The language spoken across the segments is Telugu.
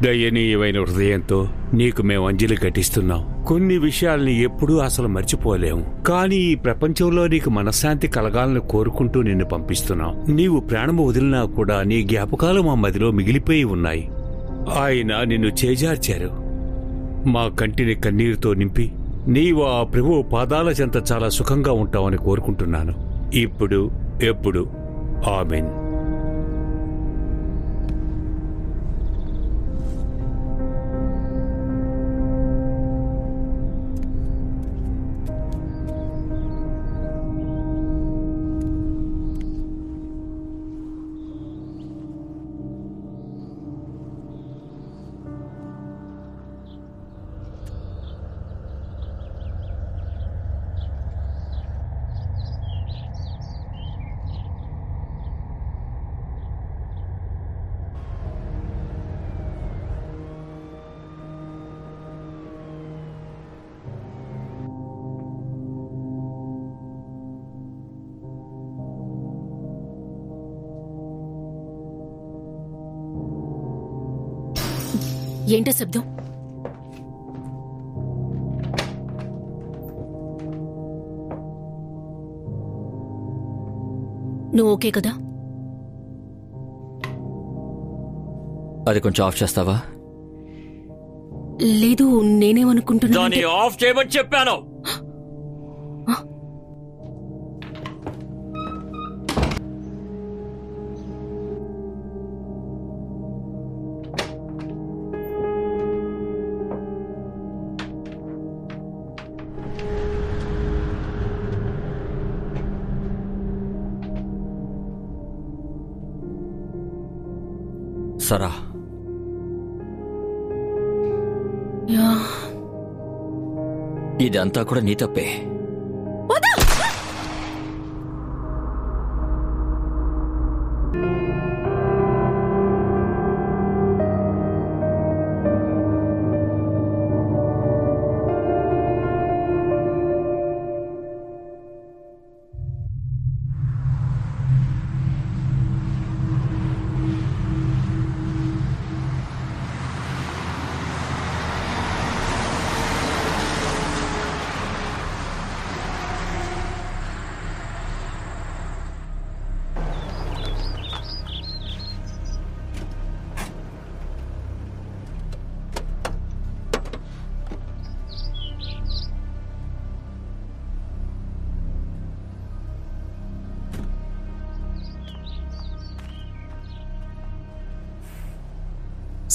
దయనీయమైన హృదయంతో నీకు మేము అంజలి ఘటిస్తున్నాం. కొన్ని విషయాల్ని ఎప్పుడూ అసలు మర్చిపోలేము. కానీ ఈ ప్రపంచంలో నీకు మనశ్శాంతి కలగాలని కోరుకుంటూ నిన్ను పంపిస్తున్నాం. నీవు ప్రాణము వదిలినా కూడా నీ జ్ఞాపకాలు మా మదిలో మిగిలిపోయి ఉన్నాయి. ఆయన నిన్ను చేజార్చారు. మా కంటిని కన్నీరుతో నింపి నీవు ఆ ప్రభువు పాదాల చెంత చాలా సుఖంగా ఉంటావని కోరుకుంటున్నాను. ఇప్పుడు ఎప్పుడు. ఆమెన్. ఏంటో శబ్దం? నువ్వు ఓకే కదా? అది కొంచెం ఆఫ్ చేస్తావా? లేదు, నేనేమనుకుంటున్నా దాన్ని ఆఫ్ చేయమని చెప్పాను. సరా, ఇదంతా కూడా నీ తప్పే.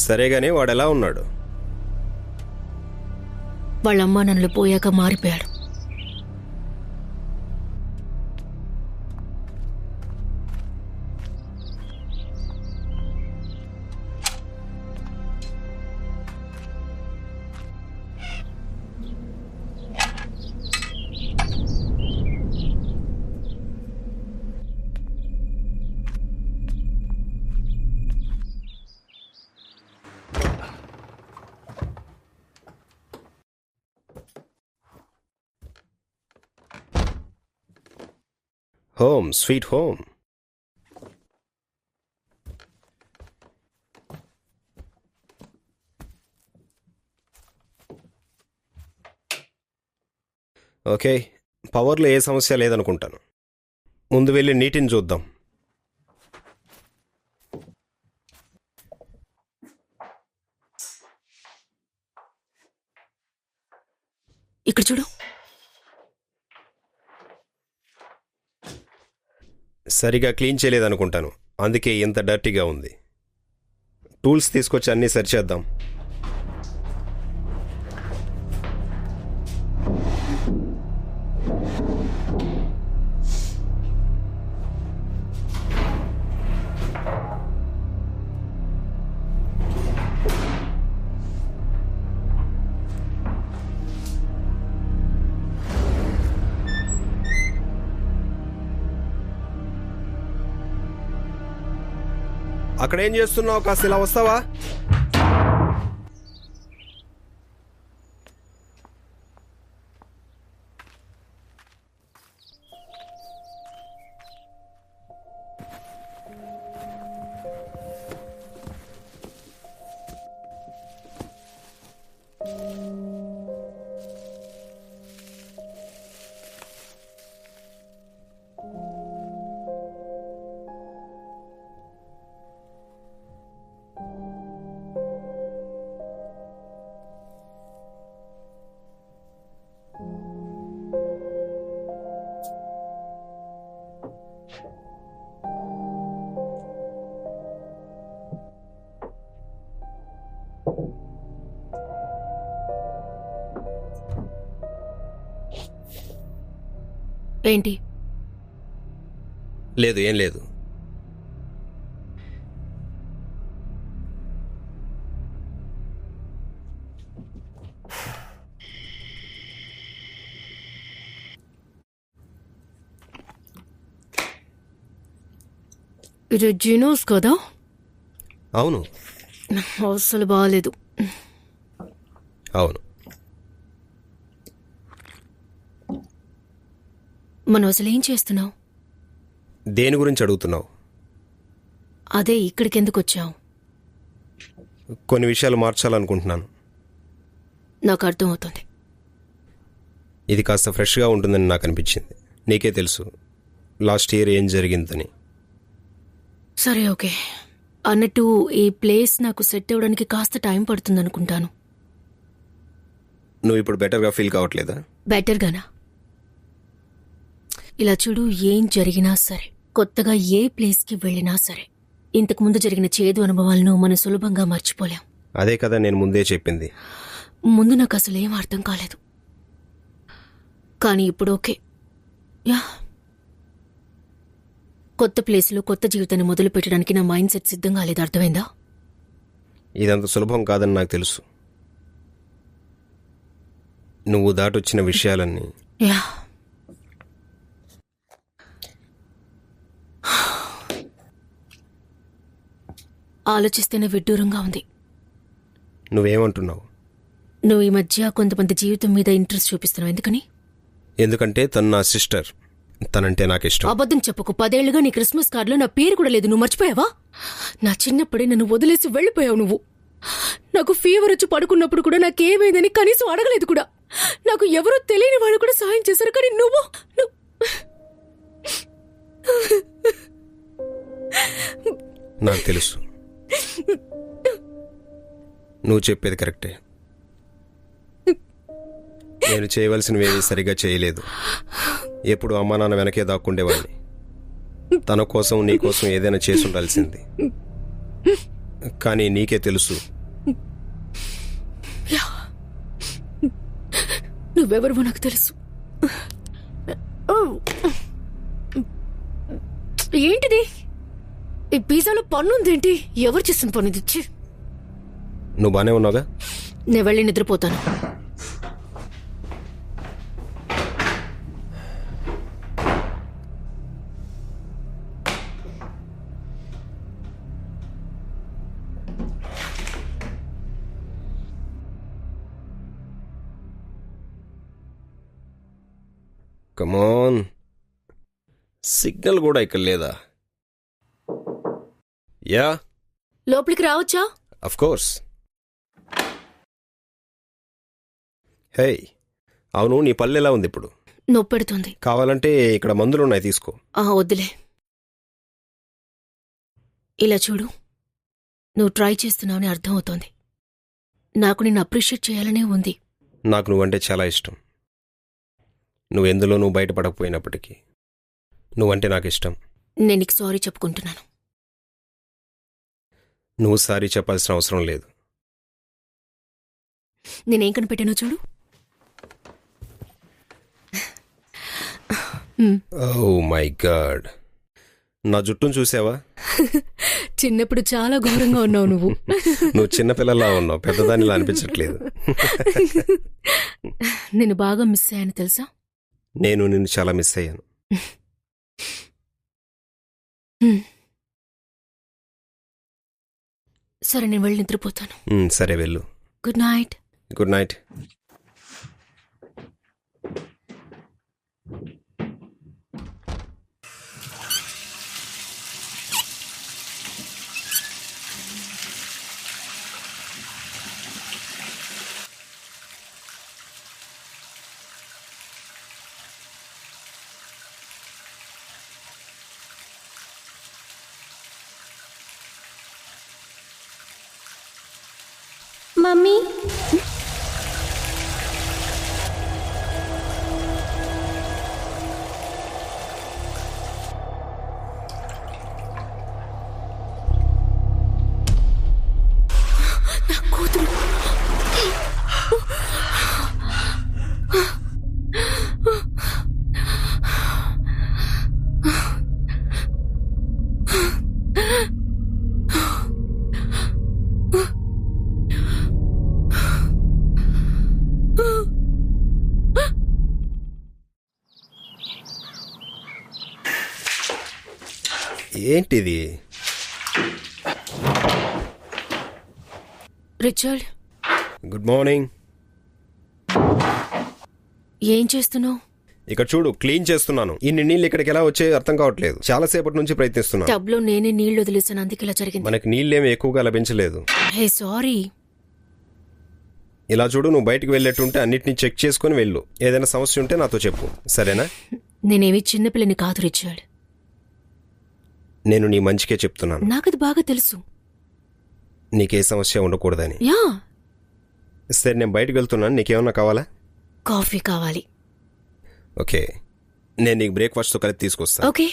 సరేగానే వాడెలా ఉన్నాడు? వాళ్ళ అమ్మా నన్ను పోయాక మారిపోయాడు. Home sweet home. ఓకే, పవర్లో ఏ సమస్య లేదనుకుంటాను. ముందు వెళ్ళి నీటిని చూద్దాం. ఇక్కడ చూడు. సరిగా క్లీన్ చేయలేదనుకుంటాను, అందుకే ఇంత డర్టీగా ఉంది. టూల్స్ తీసుకొచ్చి అన్నీ సరిచేద్దాం. అక్కడేం చేస్తున్నావు? కాస్త ఇలా వస్తావా? ఏంటి? లేదు, ఏం లేదు. ఇది జినోస్ కదా? అవును. అసలు బాగాలేదు. అవును. మనం అసలు ఏం చేస్తున్నావు? దేని గురించి అడుగుతున్నావు? అదే, ఇక్కడికి ఎందుకు వచ్చావు? కొన్ని విషయాలు మార్చాలనుకుంటున్నాను. నాకు అర్థమవుతుంది. ఇది కాస్త ఫ్రెష్గా ఉంటుందని నాకు అనిపించింది. నీకే తెలుసు లాస్ట్ ఇయర్ ఏం జరిగిందని. సరే, ఓకే. అన్నట్టు ఈ ప్లేస్ నాకు సెట్ అవ్వడానికి కాస్త టైం పడుతుంది అనుకుంటాను. నువ్వు ఇప్పుడు బెటర్గా ఫీల్ కావట్లేదా? బెటర్గానా? ఇలా చూడు, ఏం జరిగినా సరే, కొత్తగా ఏ ప్లేస్కి వెళ్ళినా సరే, ఇంతకుముందు జరిగిన చేదు అనుభవాలను మనం సులభంగా మర్చిపోలేం. అదే కదా నేను ముందే చెప్పింది. ముందు నాకు అసలు ఏం అర్థం కాలేదు, కానీ ఇప్పుడు ఓకే. యా, కొత్త ప్లేస్లో కొత్త జీవితాన్ని మొదలు పెట్టడానికి నా మైండ్ సెట్ సిద్ధంగా లేదు. అర్థమైందా? ఇదంత సులభం కాదని నాకు తెలుసు. నువ్వు దాటొచ్చిన విషయాలన్నీ. యా, ఆలోచిస్తేనే విడ్డూరంగా ఉంది. నువ్వేమంటున్నావు? నువ్వు ఈ మధ్య కొంతమంది జీవితం మీద ఇంట్రెస్ట్ చూపిస్తున్నావు. ఎందుకని? ఎందుకంటే తను నా సిస్టర్. తనంటే నాకు ఇష్టం. అబద్ధం చెప్పకు. 10 ఏళ్లుగా నీ క్రిస్మస్ కార్డులో నా పేరు కూడా లేదు. నువ్వు మర్చిపోయావా? నా చిన్నప్పుడే నన్ను వదిలేసి వెళ్ళిపోయావు నువ్వు. నాకు ఫీవర్ వచ్చి పడుకున్నప్పుడు కూడా నాకేమైందని కనీసం అడగలేదు కూడా. నాకు ఎవరో తెలియని వాళ్ళు కూడా సాయం చేశారు, కానీ నువ్వు నాకు తెలుసు. నువ్వు చెప్పేది కరెక్టే. నేను చేయవలసినవేవి సరిగా చేయలేదు. ఎప్పుడు అమ్మా నాన్న వెనకే దాక్కుండేవాడిని. తన కోసం నీ కోసం ఏదైనా చేసి ఉండాల్సింది. కానీ నీకే తెలుసు. నువ్వెవరివో నాకు తెలుసు. ఏంటిది? ఈ పిజ్జాలో పన్నుందేంటి? ఎవరు చేసిన పన్ను ఇచ్చి? నువ్వు బానే ఉన్నావుగా? నేను వెళ్ళి నిద్రపోతాను. కమాన్, సిగ్నల్ కూడా ఇక్కడ లేదా? యా, లోపలికి రావచ్చా? Of course. హే, అవును, నీ పళ్ళు ఎలా ఉంది ఇప్పుడు? నొప్పెడుతుంది. కావాలంటే ఇక్కడ మందులున్నాయి, తీసుకో. వద్దులే. ఇలా చూడు, నువ్వు ట్రై చేస్తున్నావని అర్థమవుతోంది. నాకు నిన్ను అప్రిషియేట్ చేయాలనే ఉంది. నాకు నువ్వంటే చాలా ఇష్టం. నువ్వెందులోనూ బయటపడకపోయినప్పటికీ నువ్వంటే నాకు ఇష్టం. నేను నీకు సారీ చెప్పుకుంటున్నాను. నువ్వు సారీ చెప్పాల్సిన అవసరం లేదు. నేనేం కనిపెట్టానో చూడు. ఓ మై గాడ్, నా జుట్టును చూసావా? చిన్నప్పుడు చాలా ఘోరంగా ఉన్నావు నువ్వు. నువ్వు చిన్నపిల్లలా ఉన్నావు, పెద్దదానిలా అనిపించట్లేదు. నేను బాగా మిస్ అయ్యాను తెలుసా? నేను నిన్ను చాలా మిస్ అయ్యాను. సరే, నేను వెళ్ళి నిద్రపోతాను. సరే, వెళ్ళు. Good night. Good night. Mummy, ఏంటిది? Richard, good morning. ఏం చేస్తున్నావు? ఇక్కడ చూడు, క్లీన్ చేస్తున్నాను. ఇన్ని నీళ్ళు ఇక్కడికి ఎలా వచ్చాయో అర్థం కావట్లేదు. చాలా సేపటి నుంచి ప్రయత్నిస్తున్నాను. టబ్ లో నేనే నీళ్లు వదిలేసాను, అందుకే ఇలా జరిగింది. మనకి నీళ్ళేమి ఎక్కువగా లభించలేదు. Hey sorry. ఇలా చూడు, నువ్వు బయటకు వెళ్ళేట్టుంటే అన్నిటినీ చెక్ చేసుకుని వెళ్ళు. ఏదైనా సమస్య ఉంటే నాతో చెప్పు, సరేనా? నేనేమి చిన్నపిల్లని కాదు రిచర్డ్. నేను నీ మంచికే చెప్తున్నాను. నాకది బాగా తెలుసు. నీకే సమస్య ఉండకూడదని. యా, సరే, నేను బయటకు వెళ్తున్నాను. నీకేమన్నా కావాలా? కాఫీ కావాలి. ఓకే, నేను నీకు బ్రేక్ఫాస్ట్తో కలిపి తీసుకొస్తాను. ఓకే.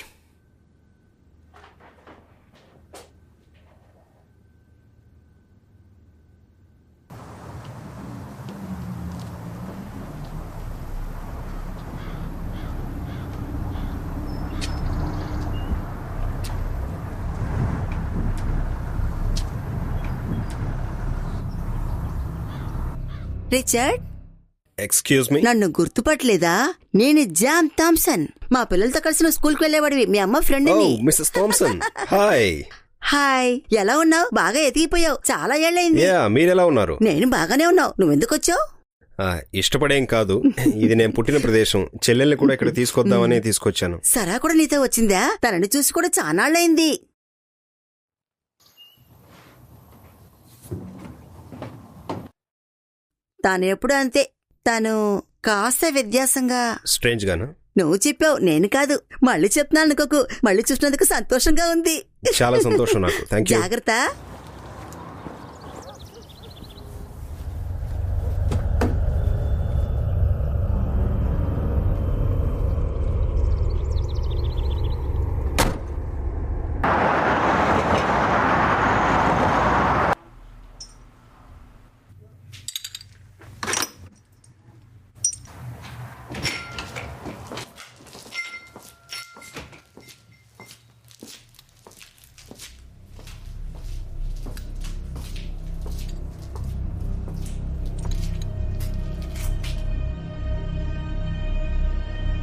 Richard, excuse me. నన్ను గుర్తుపట్టలేదా? నేను జామ్ థామ్సన్. మా పిల్లలతో కలిసి నువ్వు స్కూల్కి వెళ్ళేవాడివి. మీ అమ్మ friend. Mrs Thomson. Hi. Hi, ఎలా ఉన్నావు? బాగా ఎదిగిపోయావు. చాలా ఏళ్ళైంది. మీరెలా ఉన్నారు? నేను బాగానే ఉన్నావు. నువ్వెందుకు వచ్చావు? ఇష్టపడేం కాదు, ఇది నేను పుట్టిన ప్రదేశం. చెల్లెల్ని కూడా ఇక్కడ తీసుకొద్దామని తీసుకొచ్చాను. సరా కూడా నీతో వచ్చిందా? తనని చూసి కూడా చానాళ్ళైంది. తాను ఎప్పుడు అంతే. తను కాస్త వ్యత్యాసంగా. స్ట్రేంజ్ గానా? నువ్వు చెప్పావు, నేను కాదు. మళ్ళీ చెప్తున్నాను అనుకోకు. మళ్ళీ చూసినందుకు సంతోషంగా ఉంది. చాలా సంతోషం నాకు. Thank you. జాగ్రత్త.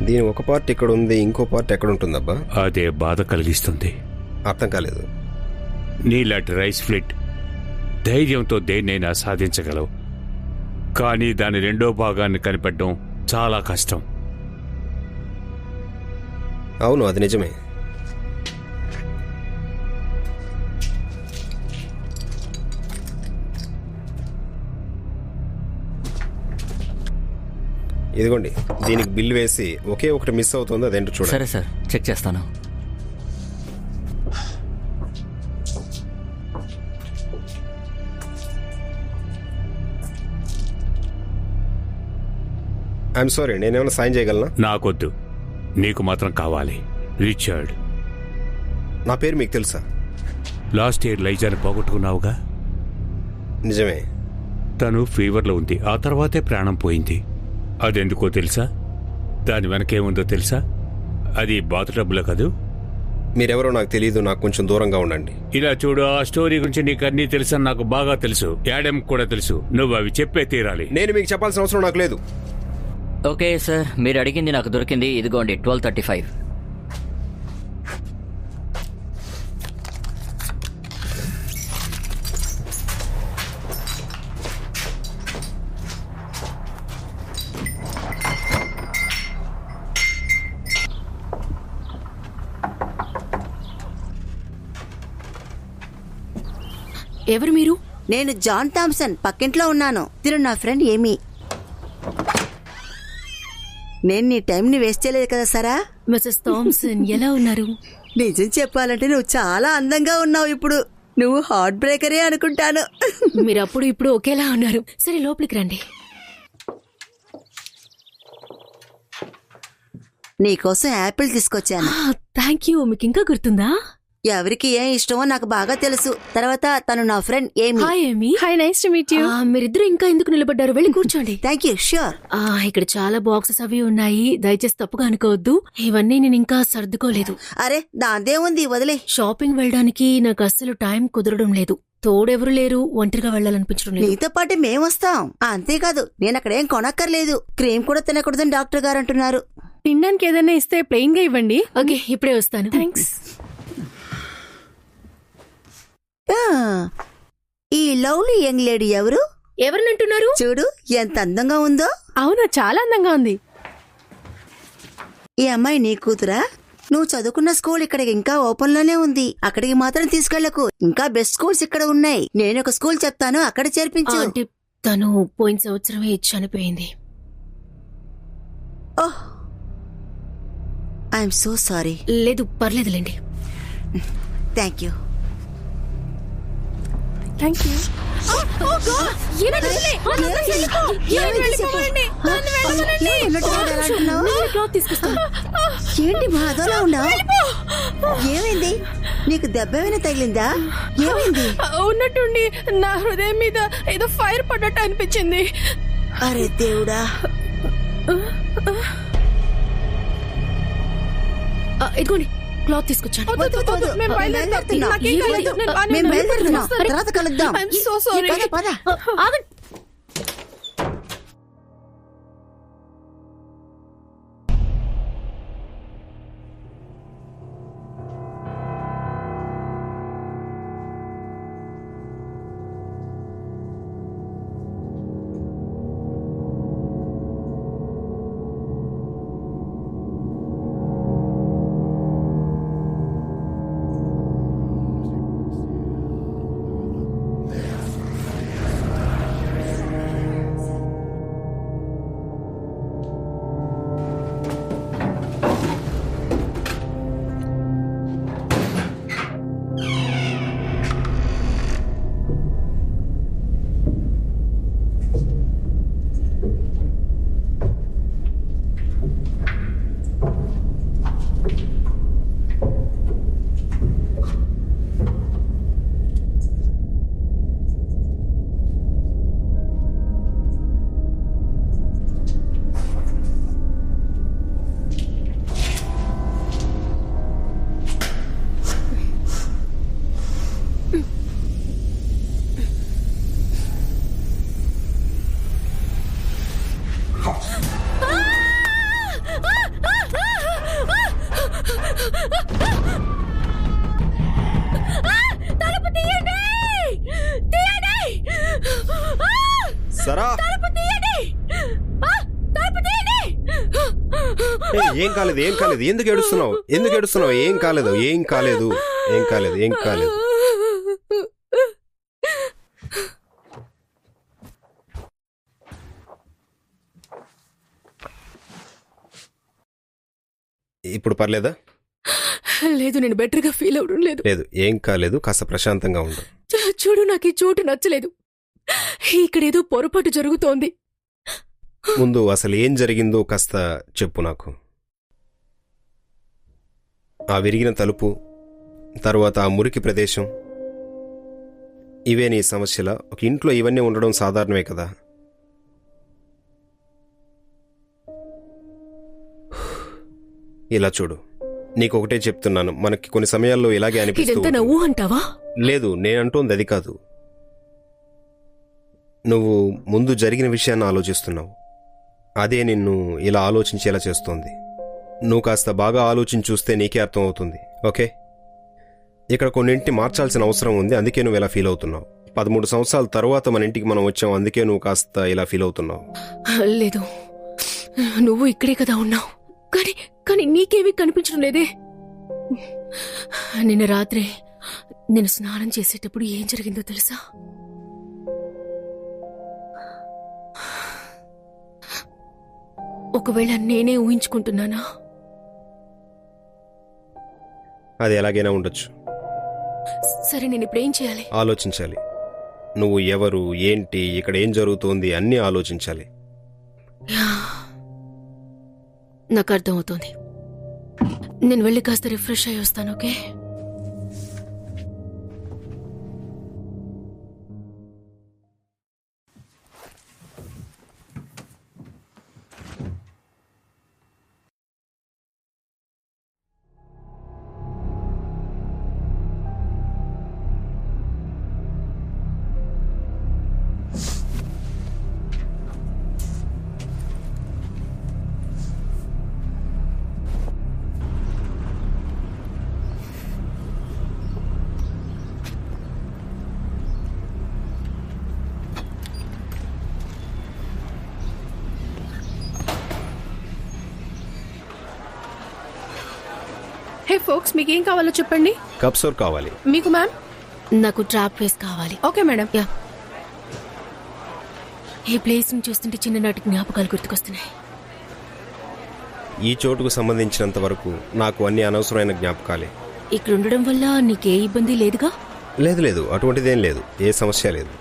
దీని ఒక పార్ట్ ఇక్కడ ఉంది, ఇంకో పార్ట్ ఎక్కడ ఉంటుందబ్బా? అదే బాధ కలిగిస్తుంది. అర్థం కాలేదు. నీలాంటి రైస్ ఫ్లిట్ ధైర్యంతో దేన్నైనా సాధించగలవు, కానీ దాని రెండో భాగాన్ని కనిపెట్టడం చాలా కష్టం. అవును, అది నిజమే. ఇదిగోండి, దీనికి బిల్ వేసి ఒకే ఒకటి మిస్ అవుతుంది, అదేంటో చూడండి. సరే సార్, చెక్ చేస్తాను. ఐఎమ్ సారీ, నేనేమైనా సాయం చేయగలనా? నాకొద్దు, నీకు మాత్రం కావాలి. రిచర్డ్, నా పేరు మీకు తెలుసా? లాస్ట్ ఇయర్ లైజాని పోగొట్టుకున్నావుగా? నిజమే. తను ఫీవర్లో ఉంది, ఆ తర్వాతే ప్రాణం పోయింది. అదెందుకో తెలుసా? దాని వెనకేముందో తెలుసా? అది బాతు డబ్బుల కదూ. మీరెవరో నాకు తెలియదు, నాకు కొంచెం దూరంగా ఉండండి. ఇలా చూడు, ఆ స్టోరీ గురించి నీకు అన్నీ తెలుసని నాకు బాగా తెలుసు. యాడమ్ కూడా తెలుసు. నువ్వు అవి చెప్పే తీరాలి. నేను మీకు చెప్పాల్సిన అవసరం నాకు లేదు. ఓకే సార్, మీరు అడిగింది నాకు దొరికింది. ఇదిగోండి 1235. ఎవరు మీరు? నేను జాన్ థామ్సన్, పక్కింట్లో ఉన్నాను. తిరు నా ఫ్రెండ్ ఏమీ. నేను నీ టైంని వేస్ట్ చేయలేదు కదా సరా? మిస్సెస్ థామ్సన్, ఎలా ఉన్నారు? నిజం చెప్పాలంటే నువ్వు చాలా అందంగా ఉన్నావు ఇప్పుడు. నువ్వు హార్ట్ బ్రేకరే అనుకుంటాను. మీరు అప్పుడు ఇప్పుడు ఒకేలా ఉన్నారు. సరే, లోపలికి రండి. నీకోసం యాపిల్ తీసుకొచ్చాను. Thank you. మీకు ఇంకా గుర్తుందా? ఎవరికి ఏం ఇష్టమో నాకు బాగా తెలుసు. తర్వాత తను నా ఫ్రెండ్ ఏమి. హాయ్ ఏమి. Hi, nice to meet you. మీరిద్దరు ఇంకా ఎందుకు నిలబడ్డారు? వెళ్ళి కూర్చోండి. Thank you. ష్యూర్. ఇక్కడ చాలా బాక్సెస్ అవి ఉన్నాయి, దయచేసి తప్పుగా అనుకోవద్దు. ఇవన్నీ నేను ఇంకా సర్దుకోలేదు. అరే దాందే ఉంది, వదిలే. షాపింగ్ వెళ్ళడానికి నాకు అస్సలు టైం కుదరడం లేదు. తోడెవరు లేరు, ఒంటరిగా వెళ్ళాలనిపించడం లేదు. నీతో పాటు మేమొస్తాం. అంతేకాదు, నేను అక్కడేం కొనక్కర్లేదు. క్రీమ్ కూడా తినకూడదని డాక్టర్ గారు అంటున్నారు. తినడానికి ఏదైనా ఇస్తే ప్లెయిన్ గా ఇవ్వండి. ఓకే, ఇప్పుడే వస్తాను. థ్యాంక్స్. లవ్లీ యంగ్ లేడీ ఎవరు? ఎవరినంటున్నారు? చూడు ఎంత అందంగా ఉందో. అవునా, చాలా అందంగా ఉంది. ఈ అమ్మాయి నీ కూతురా? నువ్వు చదువుకున్న స్కూల్ ఇక్కడ ఇంకా ఓపెన్ లోనే ఉంది. అక్కడికి మాత్రం తీసుకెళ్లకు. ఇంకా బెస్ట్ స్కూల్స్ ఇక్కడ ఉన్నాయి. నేను ఒక స్కూల్ చెప్తాను, అక్కడ చేర్పించు. అంటే తను పోయిన సంవత్సరమే చనిపోయింది. ఓహ్, ఐఎమ్ సో సారీ. లేదు, పర్లేదులేండి. Thank you. Thank you. ఏంటి బాధలో ఉన్నావు? ఏమైంది? నీకు దెబ్బ ఏమైనా తగిలిందా? ఏమైంది? ఉన్నట్టుండి నా హృదయం మీద ఏదో ఫైర్ పడ్డట్టు అనిపించింది. అరే దేవుడా. ఇదిగోండి, క్లాత్ తీసుకొచ్చాను. మేము బయలుదేరుతున్నాం. తర్వాత కలుద్దాం. పద, పద. ఆగండి. సరా, ఏం కాలేదు, ఏం కాలేదు. ఎందుకు ఏడుస్తున్నావు? ఎందుకు ఏడుస్తున్నావు? ఏం కాలేదు, ఏం కాలేదు, ఏం కాలేదు, ఏం కాలేదు. ఇప్పుడు పర్లేదా? లేదు, నేను బెటర్ గా ఫీల్ అవడం లేదు. లేదు, ఏం కాలేదు. కాస్త ప్రశాంతంగా ఉండు. చూడు, నాకు ఈ చోటు నచ్చలేదు. ఇక్కడేదో పొరపాటు జరుగుతోంది. ముందు అసలు ఏం జరిగిందో కాస్త చెప్పు నాకు. ఆ విరిగిన తలుపు, తర్వాత ఆ మురికి ప్రదేశం, ఇవే నీ సమస్యలా? ఒక ఇంట్లో ఇవన్నీ ఉండడం సాధారణమే కదా. ఇలా చూడు, నీకొకటే చెప్తున్నాను, మనకి కొన్ని సమయాల్లో ఇలాగే అనిపిస్తుంది. ఇదంతా నవ్వు అంటావా? లేదు, నేనంటోంది అది కాదు. నువ్వు ముందు జరిగిన విషయాన్ని ఆలోచిస్తున్నావు. అదే నిన్ను ఇలా ఆలోచించేలా చేస్తోంది. నువ్వు కాస్త బాగా ఆలోచించి చూస్తే నీకే అర్థం అవుతుంది. ఓకే, ఇక్కడ కొన్నింటిని మార్చాల్సిన అవసరం ఉంది. అందుకే నువ్వు ఇలా ఫీల్ అవుతున్నావు. 13 సంవత్సరాల తర్వాత మన ఇంటికి మనం వచ్చాం. అందుకే నువ్వు కాస్త ఇలా ఫీల్ అవుతున్నావు. లేదు, నువ్వు ఇక్కడే కదా ఉన్నావు. కానీ నీకేమీ కనిపించడం లేదే. నిన్న రాత్రి నేను స్నానం చేసేటప్పుడు ఏం జరిగిందో తెలుసా? ఒకవేళ నేనే ఊహించుకుంటున్నానా? అది ఎలాగైనా ఉండొచ్చు. సరే, నేను ఇప్పుడు ఏం చేయాలి? ఆలోచించాలి. నువ్వు ఎవరు, ఏంటి, ఇక్కడ ఏం జరుగుతోంది అన్నీ ఆలోచించాలి. నాకు అర్థమవుతోంది. నేను వెళ్ళి కాస్త రిఫ్రెష్ అయ్యి వస్తాను. ఓకే, హే ఫోక్స్, మీకేం కావాలో చెప్పండి. కప్ సోర్ కావాలి. మీకు మ్యామ్? నాకు ట్రాప్ వేస్ కావాలి. Okay madam. యా. ఈ ప్లేస్ ని చూస్తుంటే చిన్ననాటి జ్ఞాపకాలు గుర్తుకొస్తున్నాయి. ఈ చోటుకు సంబంధించినంత వరకు నాకు అన్ని అనవసరమైన జ్ఞాపకాలే. ఇక్కడ ఉండడం వల్ల నీకే ఇబ్బంది లేదుగా? లేదు, అటువంటిదేం లేదు, ఏ సమస్య లేదు.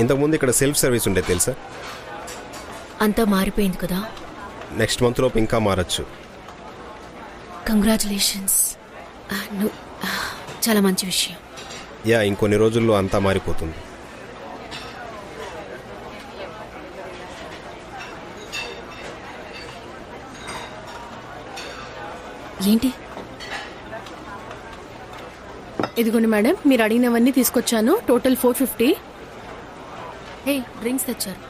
ఇంతకుముందు ఇక్కడ సెల్ఫ్ సర్వీస్ ఉండే తెలుసా? అంతా మారిపోయింది కదా. నెక్స్ట్ మంత్ లోపు ఇంకా మారచ్చు. కంగ్రాచులేషన్స్. చాలా మంచి విషయం. యా, ఇంకొన్ని రోజుల్లో అంతా మారిపోతుంది. ఏంటి? ఇదిగోండి మేడం, మీరు అడిగినవన్నీ తీసుకొచ్చాను. టోటల్ 450. హే, డ్రింక్స్ తెచ్చారు.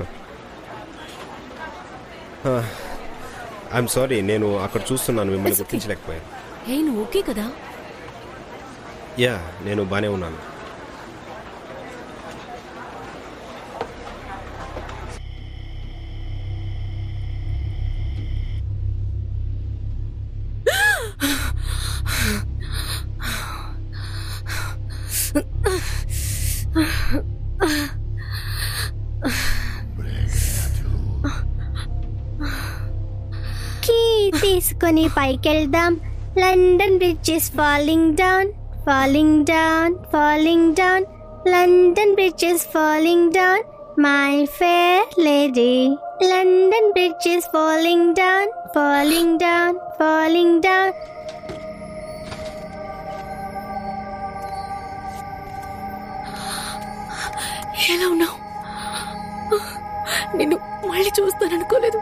ఐఎమ్ సారీ, నేను అక్కడ చూస్తున్నాను, మిమ్మల్ని గుర్తించలేకపోయాను. హే, నువ్వు ఓకే కదా? యా, నేను బానే ఉన్నాను. తీసుకొని పైకెళ్దాం. London bridge is falling down, falling down, falling down. London bridge is falling down, my fair lady. London bridge is falling down, falling down, falling down. ఎలా ఉన్నావు? నిన్ను మళ్ళీ చూస్తాననుకోలేదు.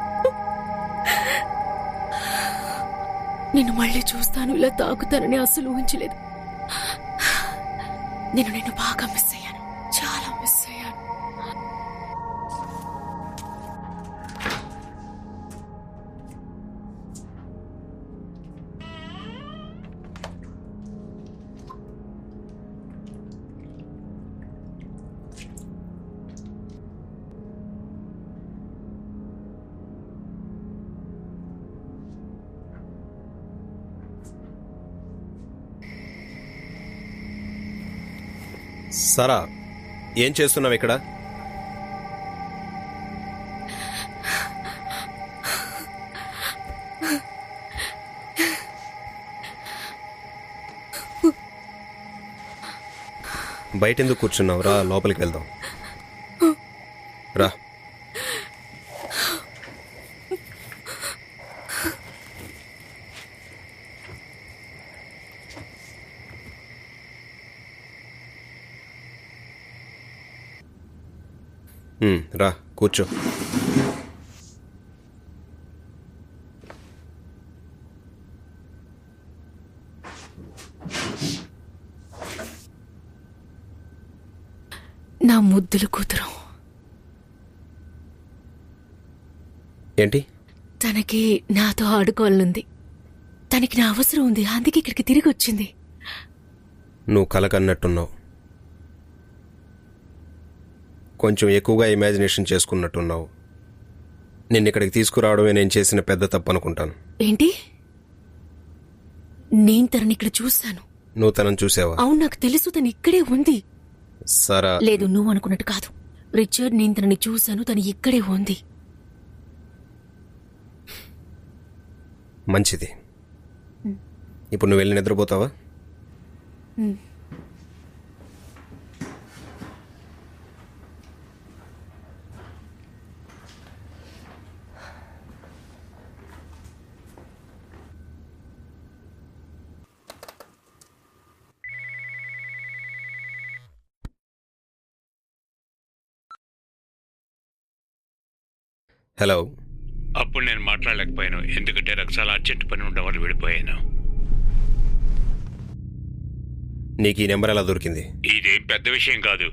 నిన్ను మళ్ళీ చూస్తాను, ఇలా తాకుతానని అస్సలు ఊహించలేదు. నేను నిన్ను బాగా మిస్ అయ్యాను, చాలా మిస్ అయ్యాను. సరా, ఏం చేస్తున్నావు ఇక్కడ? బయట ఎందుకు కూర్చున్నావు? రా, లోపలికి వెళ్దాం. రా. రా, కూర్చో. నా ముద్దుల కూతురు. ఏంటి? తనకి నాతో ఆడుకోవాలనుంది. తనకి నా అవసరం ఉంది, అందుకే ఇక్కడికి తిరిగి వచ్చింది. నువ్వు కలకన్నట్టున్నావు. కొంచెం ఎక్కువగా ఇమాజినేషన్ చేసుకున్నట్టున్నావు. నిన్ను ఇక్కడికి తీసుకురావడమే నేను చేసిన పెద్ద తప్పు అనుకుంటాను. ఏంటి? నేను తనని ఇక్కడ చూశాను. నువ్వు తనని చూసావా? అవును, నాకు తెలుసు, తను ఇక్కడే ఉంది. సరా. లేదు, నువ్వు అనుకున్నట్టు కాదు రిచర్డ్. నేను తనని చూశాను, తను ఇక్కడే ఉంది. మంచిది. ఇప్పుడు నువ్వు వెళ్ళి నిద్రపోతావా? హలో. అప్పుడు నేను మాట్లాడలేకపోయాను, ఎందుకంటే నాకు చాలా అర్జెంట్ పని ఉండడం వల్ల వెళ్ళిపోయాను. నీకు ఈ నెంబర్ ఎలా దొరికింది? ఇదేం పెద్ద విషయం కాదు.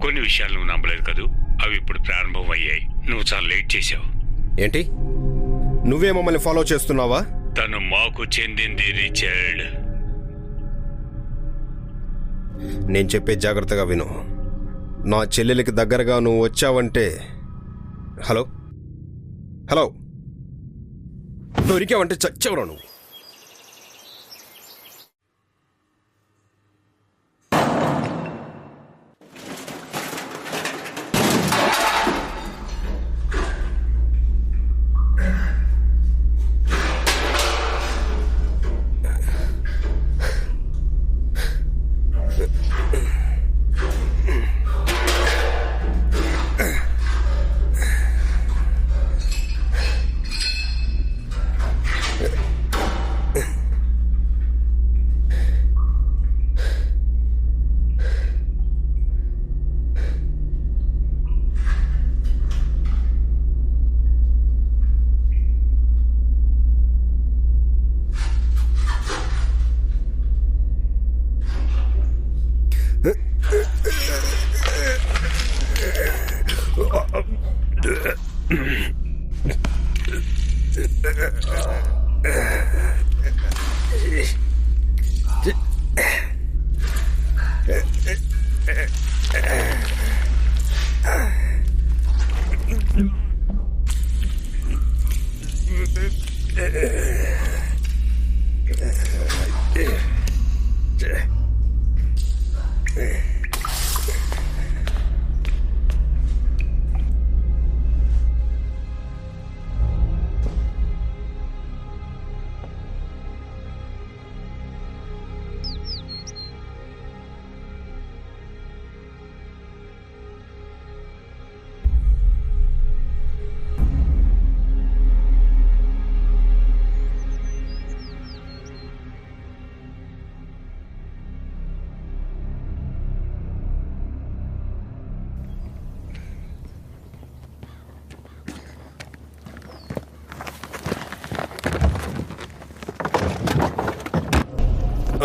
కొన్ని విషయాలు నువ్వు నమ్మలేదు కదూ, అవి ఇప్పుడు ప్రారంభం అయ్యాయి. నువ్వు చాలా లేట్ చేశావు. ఏంటి? నువ్వే మమ్మల్ని ఫాలో చేస్తున్నావా? తను మాకు చెందింది రిచర్డ్. నేను చెప్పే జాగ్రత్తగా విను. నా చెల్లెలికి దగ్గరగా నువ్వు వచ్చావంటే... హలో హలో, దొరికావంటే చచ్చావురా నువ్వు.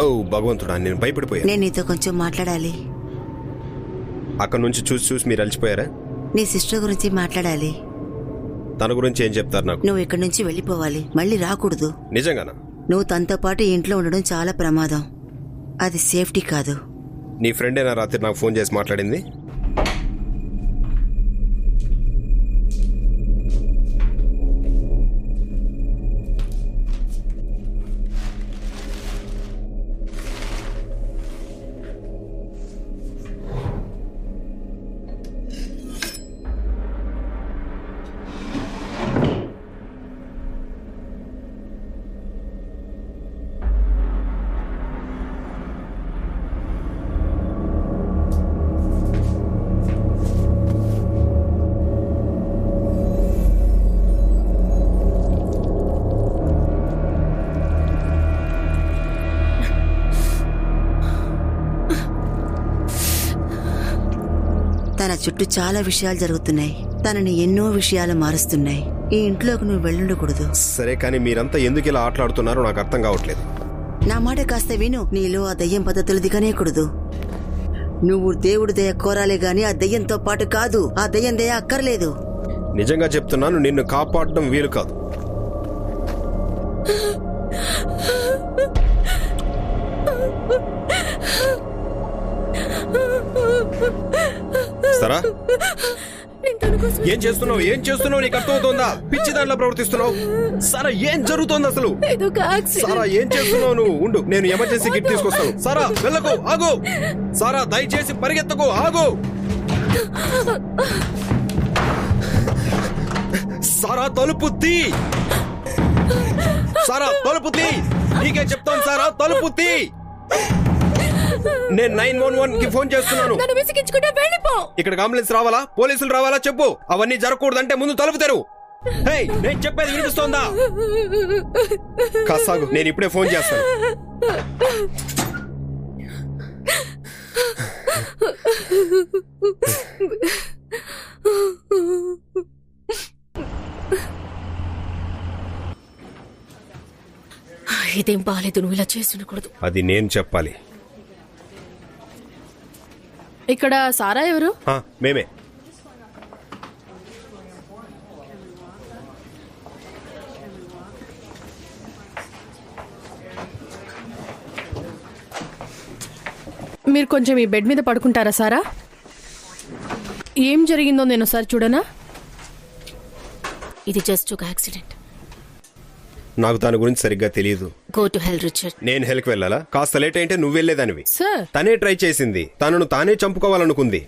ఓ భగవంతుడా, నేను భయపడిపోయా. నేను నీతో కొంచెం మాట్లాడాలి. అక్కడ నుంచి చూసి చూసి మీరు అలసిపోయారా? నీ సిస్టర్ గురించి మాట్లాడాలి. తన గురించి ఏం చెప్తారు నాకు? నువ్వు ఇక్కడి నుంచి వెళ్ళిపోవాలి, మళ్ళీ రాకూడదు. నిజంగానా? నువ్వు తనతో పాటు ఇంట్లో ఉండడం చాలా ప్రమాదం. అది సేఫ్టీ కాదు. నీ ఫ్రెండేనా రాత్రి నాకు ఫోన్ చేసి మాట్లాడింది? తన చుట్టూ చాలా విషయాలు జరుగుతున్నాయి. తనని ఎన్నో విషయాలు మారుస్తున్నాయి. ఈ ఇంట్లోకి నువ్వు వెళ్ళుండకూడదు. సరే, కానీ మీరంతా ఎందుకు ఇలా ఆటలాడుతున్నారో నాకు అర్థం కావట్లేదు. నా మాట కాస్త విను. నీలో ఆ దయ్యం పద్ధతులు దిగనేకూడదు. నువ్వు దేవుడి దయ కోరాలే గాని ఆ దయ్యంతో పాటు కాదు. ఆ దయ్యం దయ అక్కర్లేదు. నిజంగా చెప్తున్నాను, నిన్ను కాపాడడం వీలు కాదు. సరా, ఏం చేస్తున్నావు? ఏం చేస్తున్నావు? నీకు అర్థమవుతోందా? పిచ్చి దాంట్లో ప్రవర్తిస్తున్నావు. సారా, ఏం జరుగుతోంది అసలు? సారా, ఏం చేస్తున్నావు నువ్వు? ఉండు, నేను ఎమర్జెన్సీ కిట్ తీసుకొస్తాను. సారా, వెళ్ళకు, ఆగు. సారా, దయచేసి పరిగెత్తకు, ఆగు. సారా, తలుపు తీ. సారా, తలుపు తీ. నీకే చెప్తాను సారా, తలుపు తీ. నేను 911 కి ఫోన్ చేస్తున్నాను. ఇక్కడికి అంబులెన్స్ రావాలా, పోలీసులు రావాలా చెప్పు. అవన్నీ జరగకూడదంటే ముందు తలుపు తెరువు. హే, నేను చెప్పేది వినిపిస్తోందా? కాసాగు, నేను ఇప్పుడే ఫోన్ చేస్తాను. ఇదేం బాలేదు, నువ్వు ఇలా చేసి ఉండకూడదు. అది నేను చెప్పాలి. ఇక్కడ సారా ఎవరు? మేమే. మీరు కొంచెం ఈ బెడ్ మీద పడుకుంటారా సారా? ఏం జరిగిందో నేను ఒకసారి చూడనా? ఇది జస్ట్ ఒక యాక్సిడెంట్. నాకు దాని గురించి సరిగ్గా తెలియదు. Go to hell Richard. నేను హెల్కి వెళ్ళాలా? కాస్త లేట్ అయితే నువ్వు వెళ్ళేదానివి. సార్, తనే ట్రై చేసింది. తనను తానే చంపుకోవాలనుకుంది.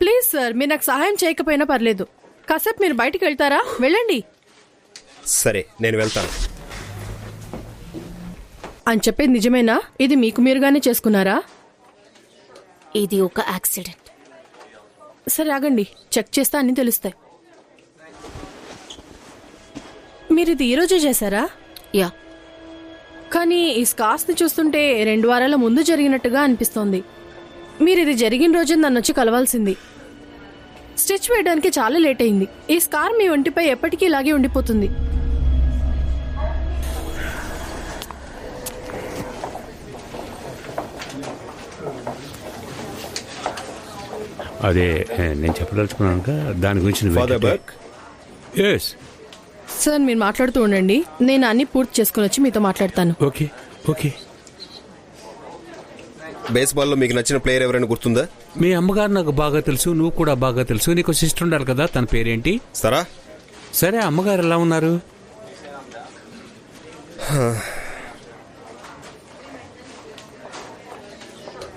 ప్లీజ్ సార్, మీరు నాకు సహాయం చేయకపోయినా పర్లేదు. కాసేపు మీరు బయటికి వెళ్తారా? వెళ్ళండి. సరే, నేను వెళ్తాను. అని చెప్పేది నిజమేనా? ఇది మీకు మీరుగానే చేసుకున్నారా? ఇది ఒక యాక్సిడెంట్. సరే ఆగండి, చెక్ చేస్తా, అన్ని తెలుస్తాయి. మీరు ఇది ఈరోజే చేశారా? యా. కానీ ఈ స్కార్స్ ని చూస్తుంటే 2 వారాల ముందు జరిగినట్టుగా అనిపిస్తోంది. మీరు ఇది జరిగిన రోజే నన్ను వచ్చి కలవాల్సింది. స్టిచ్ వేయడానికి చాలా లేట్ అయింది. ఈ స్కార్ మీ ఒంటిపై ఎప్పటికీ ఇలాగే ఉండిపోతుంది. అదే నేను చెప్పదలుచుకున్నాను దాని గురించి ఫాదర్ బర్క్, ఎస్. సార్ మీరు మాట్లాడుతూ ఉండండి, నేను అన్ని పూర్తి చేసుకుని వచ్చి మీతో మాట్లాడతాను. Okay okay. బేస్బాల్లో మీకు నచ్చిన ప్లేయర్ ఎవరైనా గుర్తుందా? మీ అమ్మగారు నాకు బాగా తెలుసు, నువ్వు కూడా బాగా తెలుసు. నీకు సిస్టర్ ఉండాలి కదా, తన పేరేంటి? సరా. సరే, అమ్మగారు ఎలా ఉన్నారు?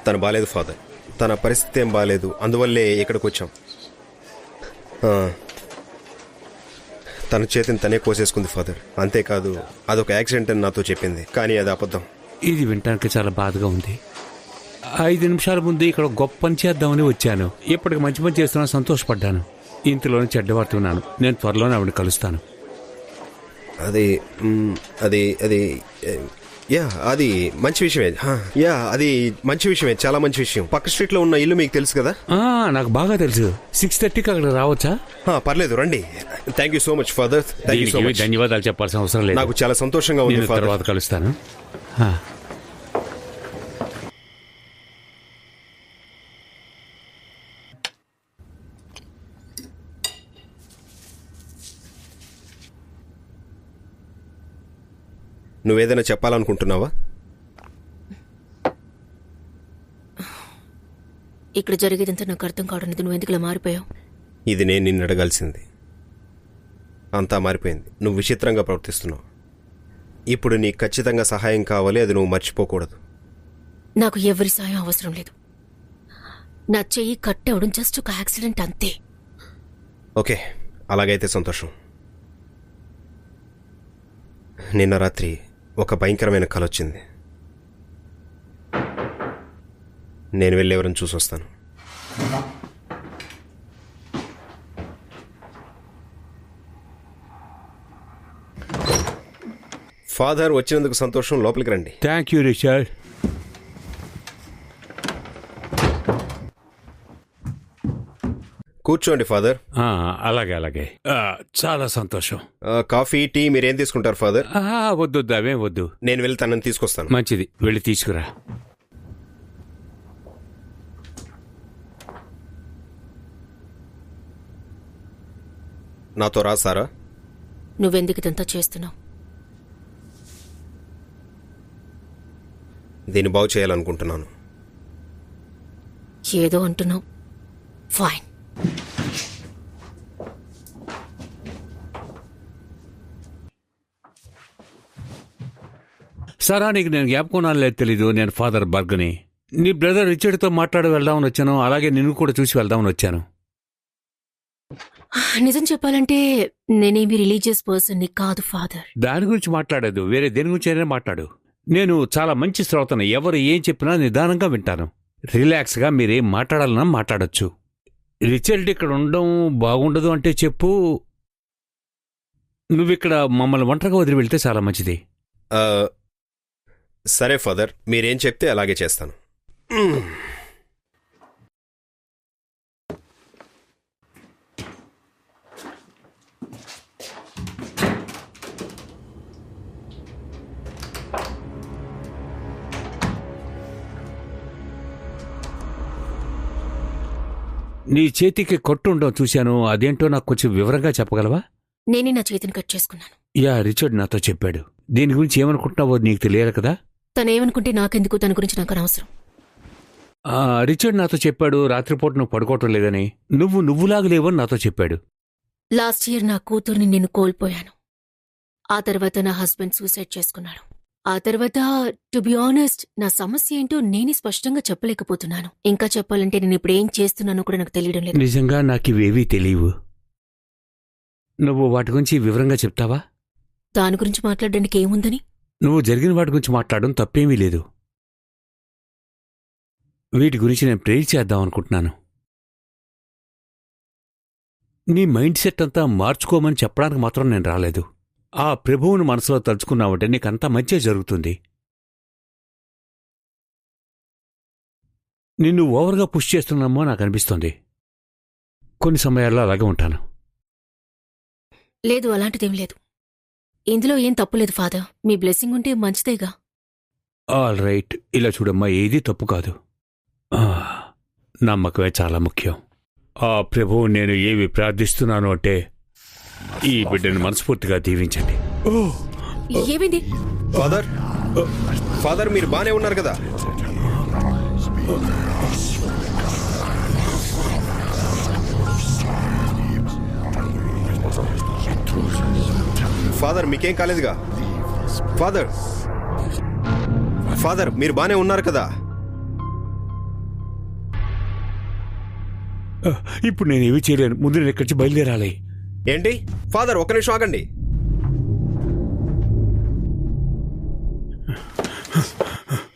తను బాలేదు ఫాదర్, తన పరిస్థితి ఏం బాలేదు, అందువల్లే ఇక్కడికి వచ్చాం. తన చేతిని తనే కోసేసుకుంది ఫాదర్. అంతేకాదు అదొక యాక్సిడెంట్ అని నాతో చెప్పింది, కానీ అది అబద్ధం. ఇది వినటానికి చాలా బాధగా ఉంది. 5 నిమిషాల ముందు ఇక్కడ గొప్ప పని చేద్దామని వచ్చాను. ఇప్పటికి మంచి పని చేస్తున్నా, సంతోషపడ్డాను. ఇంతలోనే చెడ్డవాడుతున్నాను. నేను త్వరలోనే ఆవిడ కలుస్తాను. అది అది అది యా అది మంచి విషయమే. యా అది మంచి విషయమే, చాలా మంచి విషయం. పక్క స్ట్రీట్ లో ఉన్న ఇల్లు మీకు తెలుసు కదా? నాకు బాగా తెలుసు. 6:30కి అక్కడ రావచ్చా? పర్లేదు, రండి. Thank you so much father. Thank you so much. ధన్యవాదాలు చెప్పాల్సిన అవసరం లేదు. నాకు చాలా సంతోషంగా ఉంది నేను ఫాదర్. తర్వాత కలుస్తాను. నువ్వేదైనా చెప్పాలనుకుంటున్నావా? ఇక్కడ జరిగేదంతా నాకు అర్థం కావడం లేదు. నువ్వు ఎందుకు ఇలా మారిపోయావు? ఇది నేను నిన్ను అడగాల్సింది. అంతా మారిపోయింది. నువ్వు విచిత్రంగా ప్రవర్తిస్తున్నావు. ఇప్పుడు నీకు ఖచ్చితంగా సహాయం కావాలి, అది నువ్వు మర్చిపోకూడదు. నాకు ఎవరి సాయం అవసరం లేదు. నా చెయ్యి కట్ అవడం జస్ట్ ఒక యాక్సిడెంట్ అంతే. ఓకే, అలాగైతే సంతోషం. నిన్న రాత్రి ఒక భయంకరమైన కల వచ్చింది. నేను వెళ్ళి ఎవరిని చూసొస్తాను. ఫాదర్, వచ్చినందుకు సంతోషం. లోపలికి రండి. Thank you Richard. కూర్చోండి ఫాదర్. అలాగే అలాగే. చాలా సంతోషం. కాఫీ, టీ మీరేం తీసుకుంటారు ఫాదర్? వద్దు, అవేం వద్దు. నేను వెళ్ళి తనని తీసుకొస్తాను. మంచిది, వెళ్ళి తీసుకురా. నాతో రాసారా? నువ్వెందుకు ఇదంతా చేస్తున్నావు? దీన్ని బాగు చేయాలనుకుంటున్నాను. ఏదో అంటున్నావు. ఫైన్. సారా, నీకు నేను జ్ఞాపకం లేదు తెలీదు. నేను ఫాదర్ బర్గ్ని. నీ బ్రదర్ రిచర్డ్తో మాట్లాడి వెళ్దామని వచ్చాను. అలాగే నిన్ను కూడా చూసి వెళ్దామని వచ్చాను. నిజం చెప్పాలంటే నేనేమి రిలీజియస్ పర్సన్ని కాదు ఫాదర్. దాని గురించి మాట్లాడదు, వేరే దేని గురించి అయినా మాట్లాడు. నేను చాలా మంచి శ్రోతను. ఎవరు ఏం చెప్పినా నిదానంగా వింటాను. రిలాక్స్గా మీరేం మాట్లాడాలన్నా మాట్లాడొచ్చు. రిచర్డ్ ఇక్కడ ఉండడం బాగుండదు అంటే చెప్పు. నువ్విక్కడ మమ్మల్ని ఒంటరిగా వదిలి వెళ్తే చాలా మంచిది. సరే ఫాదర్, మీరేం చెప్తే అలాగే చేస్తాను. నీ చేతికి కొట్టు ఉండడం చూశాను. అదేంటో నాకు కొంచెం వివరంగా చెప్పగలవా? నేనే నా చేతిని కట్ చేసుకున్నాను. యా, రిచర్డ్ నాతో చెప్పాడు. దీని గురించి ఏమనుకుంటున్నావో నీకు తెలియాలి కదా. తనేమనుకుంటే నాకెందుకు? తన గురించి నాకు అనవసరం. రిచర్డ్ నాతో చెప్పాడు రాత్రిపూట నువ్వు పడుకోవటం లేదని. నువ్వులాగా లేవని నాతో చెప్పాడు. లాస్ట్ ఇయర్ నా కూతుర్ని నేను కోల్పోయాను. ఆ తర్వాత నా హస్బెండ్ సూసైడ్ చేసుకున్నాడు. ఆ తర్వాత టు బి ఆనెస్ట్ నా సమస్య ఏంటో నేనే స్పష్టంగా చెప్పలేకపోతున్నాను. ఇంకా చెప్పాలంటే నేను ఇప్పుడు ఏం చేస్తున్నానో కూడా నాకు తెలియడం లేదు. నిజంగా నాకు ఇవేవీ తెలియవు. నువ్వు వాటి గురించి వివరంగా చెప్తావా? దాని గురించి మాట్లాడడానికి ఏముందని? నువ్వు జరిగిన వాటి గురించి మాట్లాడడం తప్పేమీ లేదు. వీటి గురించి నేను ప్రేర్ చేద్దాం అనుకుంటున్నాను. నీ మైండ్ సెట్ అంతా మార్చుకోమని చెప్పడానికి మాత్రం నేను రాలేదు. ఆ ప్రభువును మనసులో తలుచుకున్నావంటే నీకంతా మంచే జరుగుతుంది. నిన్ను ఓవర్గా పుష్ చేస్తున్నామో నాకు అనిపిస్తోంది. కొన్ని సమయాల్లో అలాగే ఉంటాను. లేదు, అలాంటిదేం లేదు. ఇందులో ఏం తప్పులేదు ఫాదర్. మీ బ్లెస్సింగ్ ఉంటే మంచిదేగా. ఆల్ రైట్, ఇలా చూడమ్మా, ఏదీ తప్పు కాదు. నమ్మకమే చాలా ముఖ్యం. ఆ ప్రభువు నేను ఏమి ప్రార్థిస్తున్నాను అంటే ఈ బిడ్డను మనస్ఫూర్తిగా దీవించండి. ఏమైంది? ఫాదర్ మీరు బానే ఉన్నారు కదా? ఫాదర్ మీకేం కాలేదుగా? ఫాదర్ మీరు బానే ఉన్నారు కదా? ఇప్పుడు నేను ఏమి చేయలేను. ముందు నేను ఇక్కడి నుంచి బయలుదేరాలి. ఏంటి ఫాదర్, ఒక్క నిమిషం ఆగండి.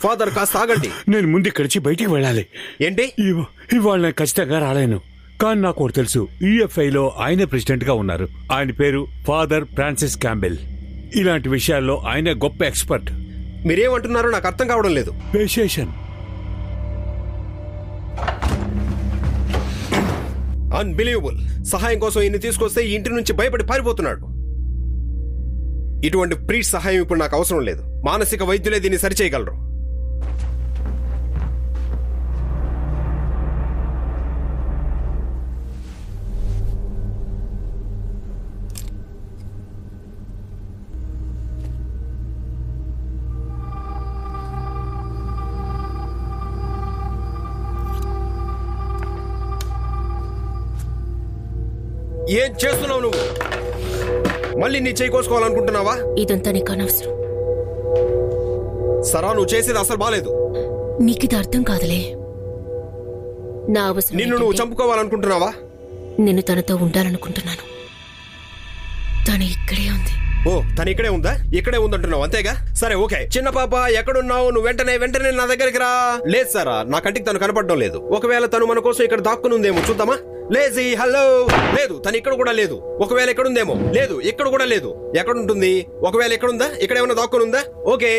ఫాదర్ కాస్త ఆగండి. నేను ముందు ఇక్కడి నుంచి బయటికి వెళ్ళాలి. ఏంటి? ఇవాళ నేను ఖచ్చితంగా రాలేను. కానీ నాకు ఒకటి తెలుసు, ఈఎఫ్ఐలో ఆయన ప్రెసిడెంట్ గా ఉన్నారు. ఆయన పేరు ఫాదర్ ఫ్రాన్సిస్ క్యాంబెల్. ఇలాంటి విషయాల్లో ఆయన గొప్ప ఎక్స్పర్ట్. మీరేమంటున్నారో నాకు అర్థం కావడం లేదు. పేషేషన్ అన్బిలీవబుల్. సహాయం కోసం ఇన్ని తీసుకొస్తే ఈ ఇంటి నుంచి భయపడి పారిపోతున్నాడు. ఇటువంటి ప్రీస్ట్ సహాయం ఇప్పుడు నాకు అవసరం లేదు. మానసిక వైద్యులే దీన్ని సరిచేయగలరు. ఏం చేస్తున్నావు నువ్వు? మళ్ళీ నీ చేయి కోసుకోవాలనుకుంటున్నావా? ఇదంతా నీకు అనవసరం. సరా, నువ్వు చేసేది అసలు బాలేదు. నీకిది అర్థం కాదులే. నా అవసరం నిన్ను నువ్వు చంపుకోవాలనుకుంటున్నావా? నేను తనతో ఉండాలనుకుంటున్నాను. తను ఇక్కడే ఉంది. ఓ, తను ఇక్కడే ఉందా? ఇక్కడే ఉందంటున్నావు అంతేగా? సరే ఓకే. చిన్న పాప ఎక్కడున్నావు? నువ్వు వెంటనే నా దగ్గరికి రా. లేదు సారా, నా కంటికి తను కనపడడం లేదు. ఒకవేళ తను మన కోసం ఇక్కడ దాక్కుని ఉందేమో చూద్దామా? Lazy hello. లేదు, తను ఇక్కడ కూడా లేదు. ఒకవేళ ఎక్కడుందేమో. లేదు, ఇక్కడ కూడా లేదు. ఎక్కడుంటుంది? ఒకవేళ ఎక్కడుందా? ఇక్కడ ఏమైనా దాక్కుని ఉందా? ఓకే.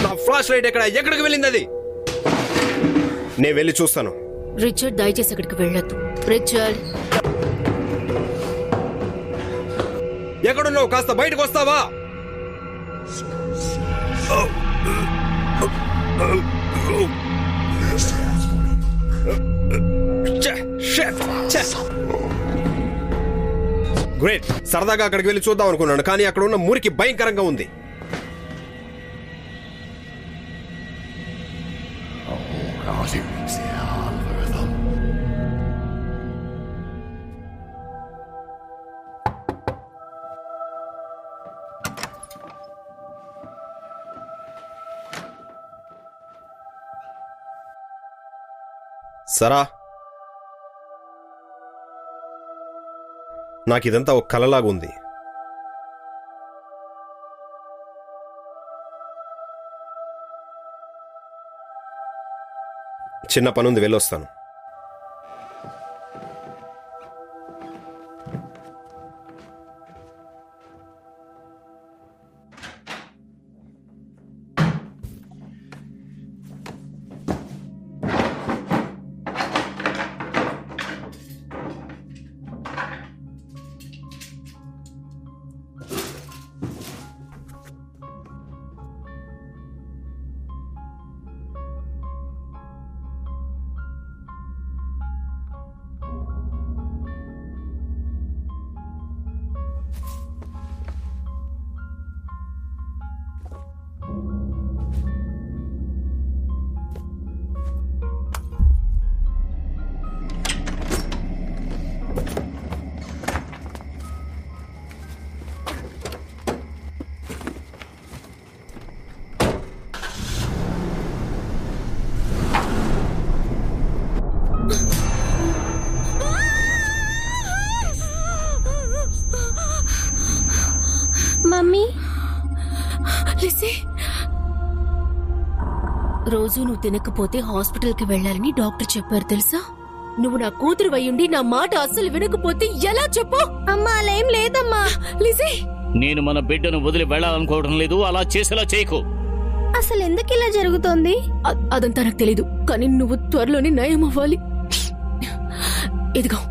నా ఫ్లాష్ లైట్ ఎక్కడికి వెళ్ళింది అది? నేను వెళ్ళి చూస్తాను. రిచర్డ్, దయచేసి అక్కడికి వెళ్ళొద్దు. రిచర్డ్, ఎక్కడున్నావు? కాస్త బయటకు వస్తావా? గ్రేట్. సరదాగా అక్కడికి వెళ్ళి చూద్దాం అనుకున్నాను, కానీ అక్కడ ఉన్న మురికి భయంకరంగా ఉంది. సరా, నాకిదంతా ఒక కలలాగా ఉంది. చిన్న పనుంది, వెళ్ళొస్తాను. మమ్మీ, రోజు నువ్వు తినకపోతే హాస్పిటల్కి వెళ్ళాలని డాక్టర్ చెప్పారు తెలుసా? నువ్వు నా కూతురు అయ్యుండి నా మాట అస్సలు వినకపోతే ఎలా చెప్పు? అమ్మా అలా ఏం లేదమ్మా. లిజీ, నేను మన బిడ్డను వదిలి వెళ్ళాలనుకోవడం లేదు. అలా చేసేలా చేయకు. అసలు ఎందుకు ఇలా జరుగుతోంది? అదంతా నాకు తెలీదు, కానీ నువ్వు త్వరలోనే నయం అవ్వాలి. ఇదిగో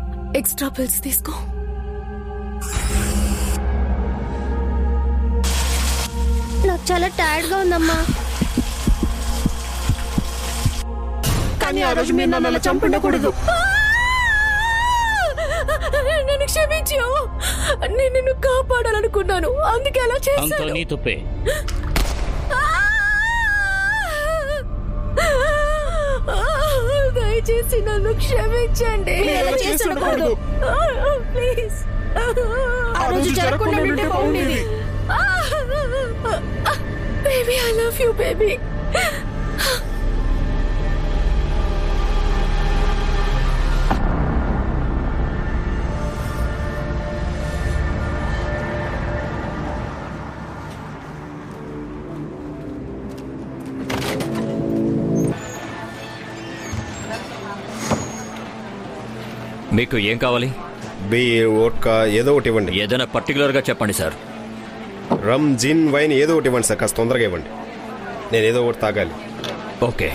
ఎక్స్ట్రా పిల్స్ తీసుకో. నాకు చాలా టైర్డ్ గా ఉందమ్మా. కానీ ఆ రోజు మీరు నన్ను చంపకూడదు. నన్ను క్షమించు. నేను నిన్ను కాపాడాలనుకున్నాను, అందుకే అలా అంతా చేశాను. నీ తప్పే. దయచేసి నన్ను క్షమించండి. ప్లీజ్, ఆ రోజు జరగకుండా ఉంటే బాగుండేది. Baby, I love you baby. మీకు ఏం కావాలి? బీర్, వోడ్కా ఏదో ఒకటి ఇవ్వండి. ఏదైనా పర్టికులర్గా చెప్పండి సార్. రమ్, జిన్, వైన్ ఏదో ఒకటి ఇవ్వండి సార్. కాస్త తొందరగా ఇవ్వండి, నేను ఏదో ఒకటి తాగాలి. Okay.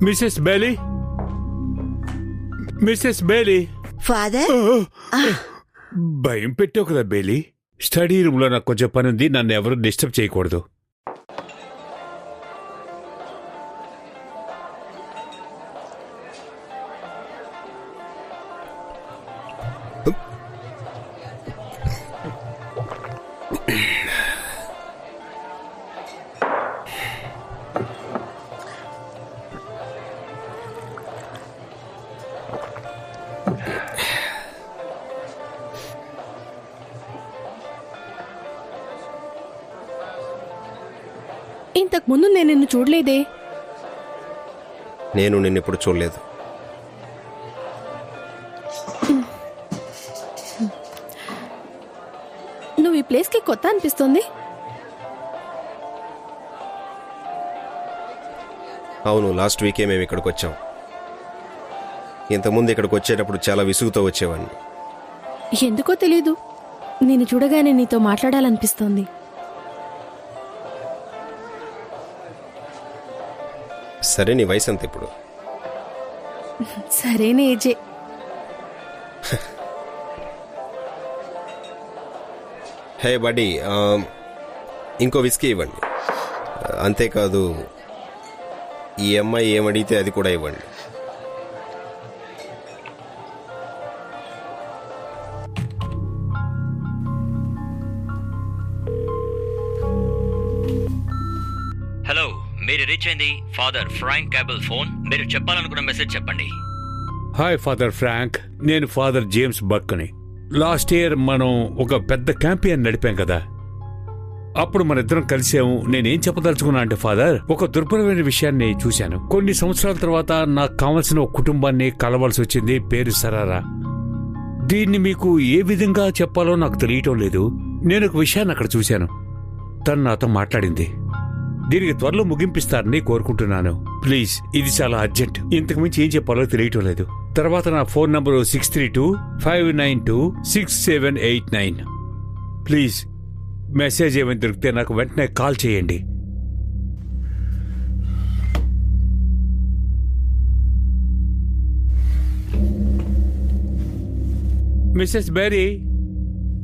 Mrs Bailey, Mrs Bailey. Father, భయం పెట్టావు కదా బేలీ. స్టడీ రూమ్ లో నాకు కొంచెం పని ఉంది, నన్ను ఎవరు డిస్టర్బ్ చేయకూడదు. ఇంతకు ముందు నేను నిన్ను చూడలేదే. నేను నిన్నెప్పుడు చూడలేదు. నువ్వు ఈ ప్లేస్కి కొత్త అనిపిస్తుంది. అవును, లాస్ట్ వీకే మేము ఇక్కడికి వచ్చాం. ఇంతకుముందు ఇక్కడికి వచ్చేటప్పుడు చాలా విసుగుతో వచ్చేవాడిని. ఎందుకో తెలీదు, నేను చూడగానే నీతో మాట్లాడాలనిపిస్తోంది. సరే, నీ వయసు ఎంత ఇప్పుడు? సరేనే ఏజే. హే బడీ, ఇంకో విస్కీ ఇవ్వండి. అంతేకాదు, ఈ అమ్మాయి ఏమడిగితే అది కూడా ఇవ్వండి. హలో, మీరు రీచ్ అయింది ఫాదర్ ఫ్రాంక్ క్యాబెల్ ఫోన్. మీరు చెప్పాలనుకున్న మెసేజ్ చెప్పండి. హాయ్ ఫాదర్ ఫ్రాంక్, నేను ఫాదర్ జేమ్స్ బర్క్ని. లాస్ట్ ఇయర్ మనం ఒక పెద్ద క్యాంపెయిన్ నడిపాం కదా, అప్పుడు మన ఇద్దరం కలిసాము. నేనేం చెప్పదలుచుకున్నా అంటే ఫాదర్, ఒక దుర్భరమైన విషయాన్ని చూశాను. కొన్ని సంవత్సరాల తర్వాత నాకు కావలసిన ఒక కుటుంబాన్ని కలవాల్సి వచ్చింది. పేరు సరారా. దీన్ని మీకు ఏ విధంగా చెప్పాలో నాకు తెలియటం లేదు. నేను ఒక విషయాన్ని అక్కడ చూశాను. తను నాతో మాట్లాడింది. దీనికి త్వరలో ముగింపిస్తారని కోరుకుంటున్నాను. ప్లీజ్, ఇది చాలా అర్జెంట్. ఇంతకు మించి ఏం చెప్పాలో తెలియటం లేదు. తర్వాత నా ఫోన్ నంబరు 6325926789. ప్లీజ్, మెసేజ్ ఏమైనా దొరికితే నాకు వెంటనే కాల్ చేయండి. మిస్సెస్ బేరీ,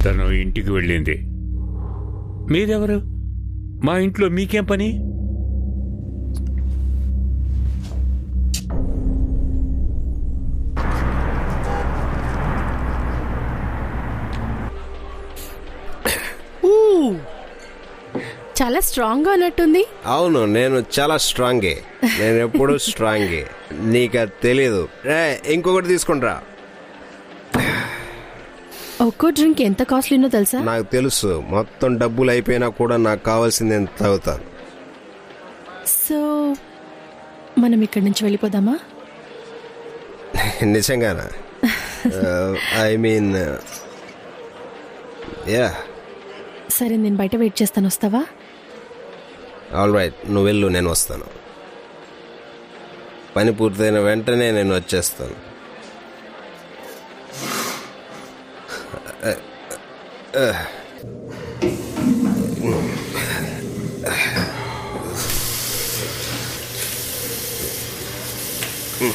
తను ఇంటికి వెళ్ళింది. మీరెవరు? మా ఇంట్లో మీకేం పని? చాలా స్ట్రాంగ్ గా ఉన్నట్టుంది. అవును, నేను చాలా స్ట్రాంగే. నేను ఎప్పుడు స్ట్రాంగే. నీకు తెలీదు. ఇంకొకటి తీసుకుంటా. ఒక్కో డ్రింక్ ఎంత కాస్ట్లీనో తెలుసా? నాకు తెలుసు. మొత్తం డబ్బులు అయిపోయినా కూడా నాకు కావాల్సింది నేను తాగుతాను. సో మనం ఇక్కడి నుంచి వెళ్ళిపోదామా? నిజంగానా? I mean, yeah. సరే, నేను బయట వెయిట్ చేస్తాను, వస్తావా? ఆల్ రైట్, నువ్వు వెళ్ళు, నేను వస్తాను. పని పూర్తయిన వెంటనే నేను వచ్చేస్తాను. నువ్వు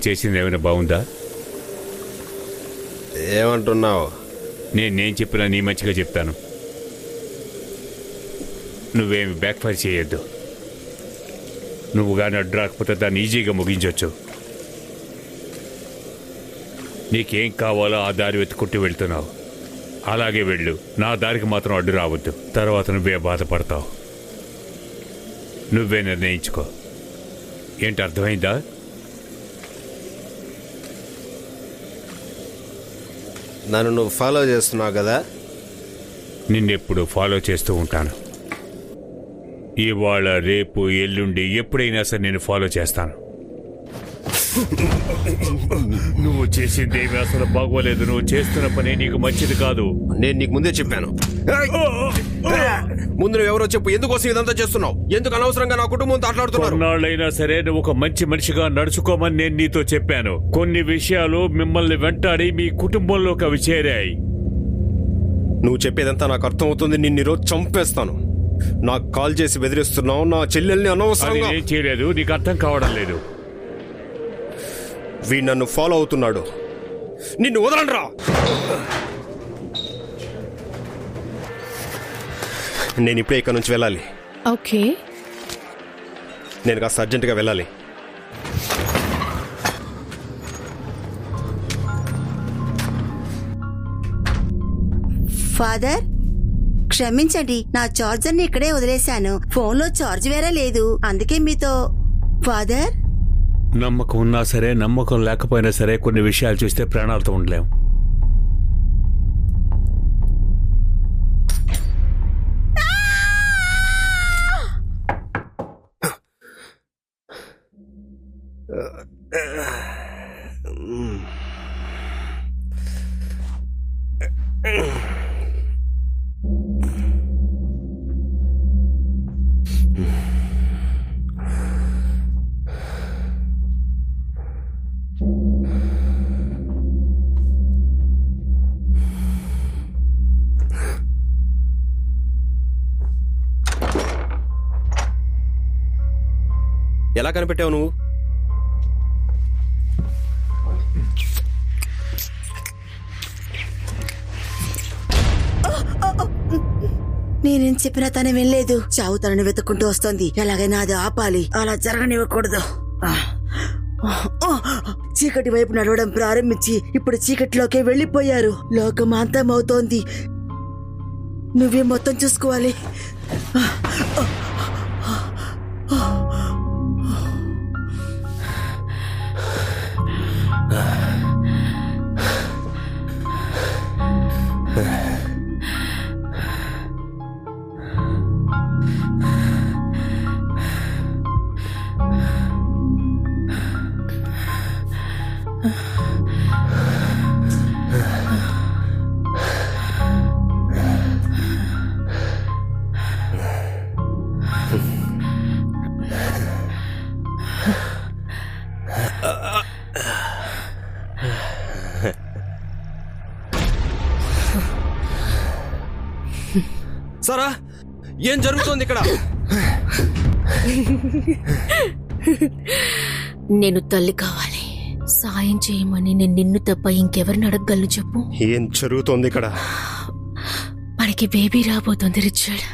చేసింది ఏమైనా బాగుందా? ఏమంటున్నావు? నేనేం చెప్పినా నీ మంచిగా చెప్తాను. నువ్వేమి బ్యాక్ఫైర్ చేయొద్దు. నువ్వు కానీ అడ్డు రాకపోతే దాన్ని ఈజీగా ముగించవచ్చు. నీకేం కావాలో ఆ దారి వెతుకుంటూ వెళ్తున్నావు. అలాగే వెళ్ళు. నా దారికి మాత్రం అడ్డు రావద్దు. తర్వాత నువ్వే బాధపడతావు. నువ్వే నిర్ణయించుకో. ఏంటి, అర్థమైందా? నన్ను నువ్వు ఫాలో చేస్తున్నావు కదా? నిన్నెప్పుడు ఫాలో చేస్తూ ఉంటాను. ఇవాళ, రేపు, ఎల్లుండి ఎప్పుడైనా సరే నేను ఫాలో చేస్తాను. నువ్వు చేసిందేమి అసలు బాగోలేదు. నువ్వు చేస్తున్న పని నీకు మంచిది కాదు. నేను నీకు ముందే చెప్పాను. ముందు నువ్వు ఎవరో చెప్పు. ఎందుకోసం ఇదంతా చేస్తున్నావు? ఎందుకు అనవసరంగా నా కుటుంబంతో ఆటలాడుతున్నావు? కొన్నాళ్ళైనా సరే నువ్వు ఒక మంచి మనిషిగా నడుచుకోమని నేను నీతో చెప్పాను. కొన్ని విషయాలు మిమ్మల్ని వెంటాడి మీ కుటుంబంలోకి అవి చేరాయి. నువ్వు చెప్పేదంతా నాకు అర్థమవుతుంది. నిన్ను ఈరోజు చంపేస్తాను. నాకు కాల్ చేసి బెదిరిస్తున్నావు. నా చెల్లెల్ని అనవసరంగా. ఏం చేయలేదు. నీకు అర్థం కావడం లేదు. వీడు నన్ను ఫాలో అవుతున్నాడు. నిన్ను వదలండ్రా. నేను ఇప్పుడే ఇక్కడ నుంచి వెళ్ళాలి. ఓకే, నేను కాస్త అర్జెంటుగా వెళ్ళాలి. ఫాదర్, క్షమించండి, నా చార్జర్ని ఇక్కడే వదిలేశాను. ఫోన్లో చార్జ్ వేరే లేదు, అందుకే మీతో. ఫాదర్, నమ్మకం ఉన్నా సరే, నమ్మకం లేకపోయినా సరే కొన్ని విషయాలు చూస్తే ప్రాణాలతో ఉండలేం. ఎలా కనిపెట్టావు నువ్వు? నేనేం చెప్పినా తను వెళ్ళలేదు. చావు తనని వెతుక్కుంటూ వస్తోంది. ఎలాగైనా అది ఆపాలి. అలా జరగనివ్వకూడదు. చీకటి వైపు నడవడం ప్రారంభించి ఇప్పుడు చీకటిలోకే వెళ్లిపోయారు. లోకం అంతమవుతోంది. నువ్వే మొత్తం చూసుకోవాలి. సారా, ఏం జరుగుతోంది ఇక్కడ? నేను తల్లి కావాలి. సాయం చేయమని నేను నిన్ను తప్ప ఇంకెవరిని అడగగలను చెప్పు? ఏం జరుగుతోంది ఇక్కడ? మనకి బేబీ రాబోతుంది రిచర్డ్.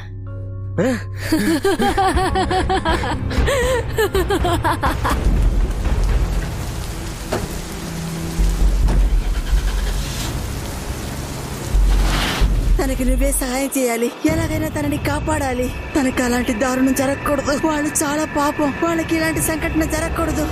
తనకి నువ్వే సహాయం చేయాలి. ఎలాగైనా తనని కాపాడాలి. తనకి అలాంటి దారుణం జరగకూడదు. వాళ్ళు చాలా పాపం. వాళ్ళకి ఇలాంటి సంఘటన జరగకూడదు.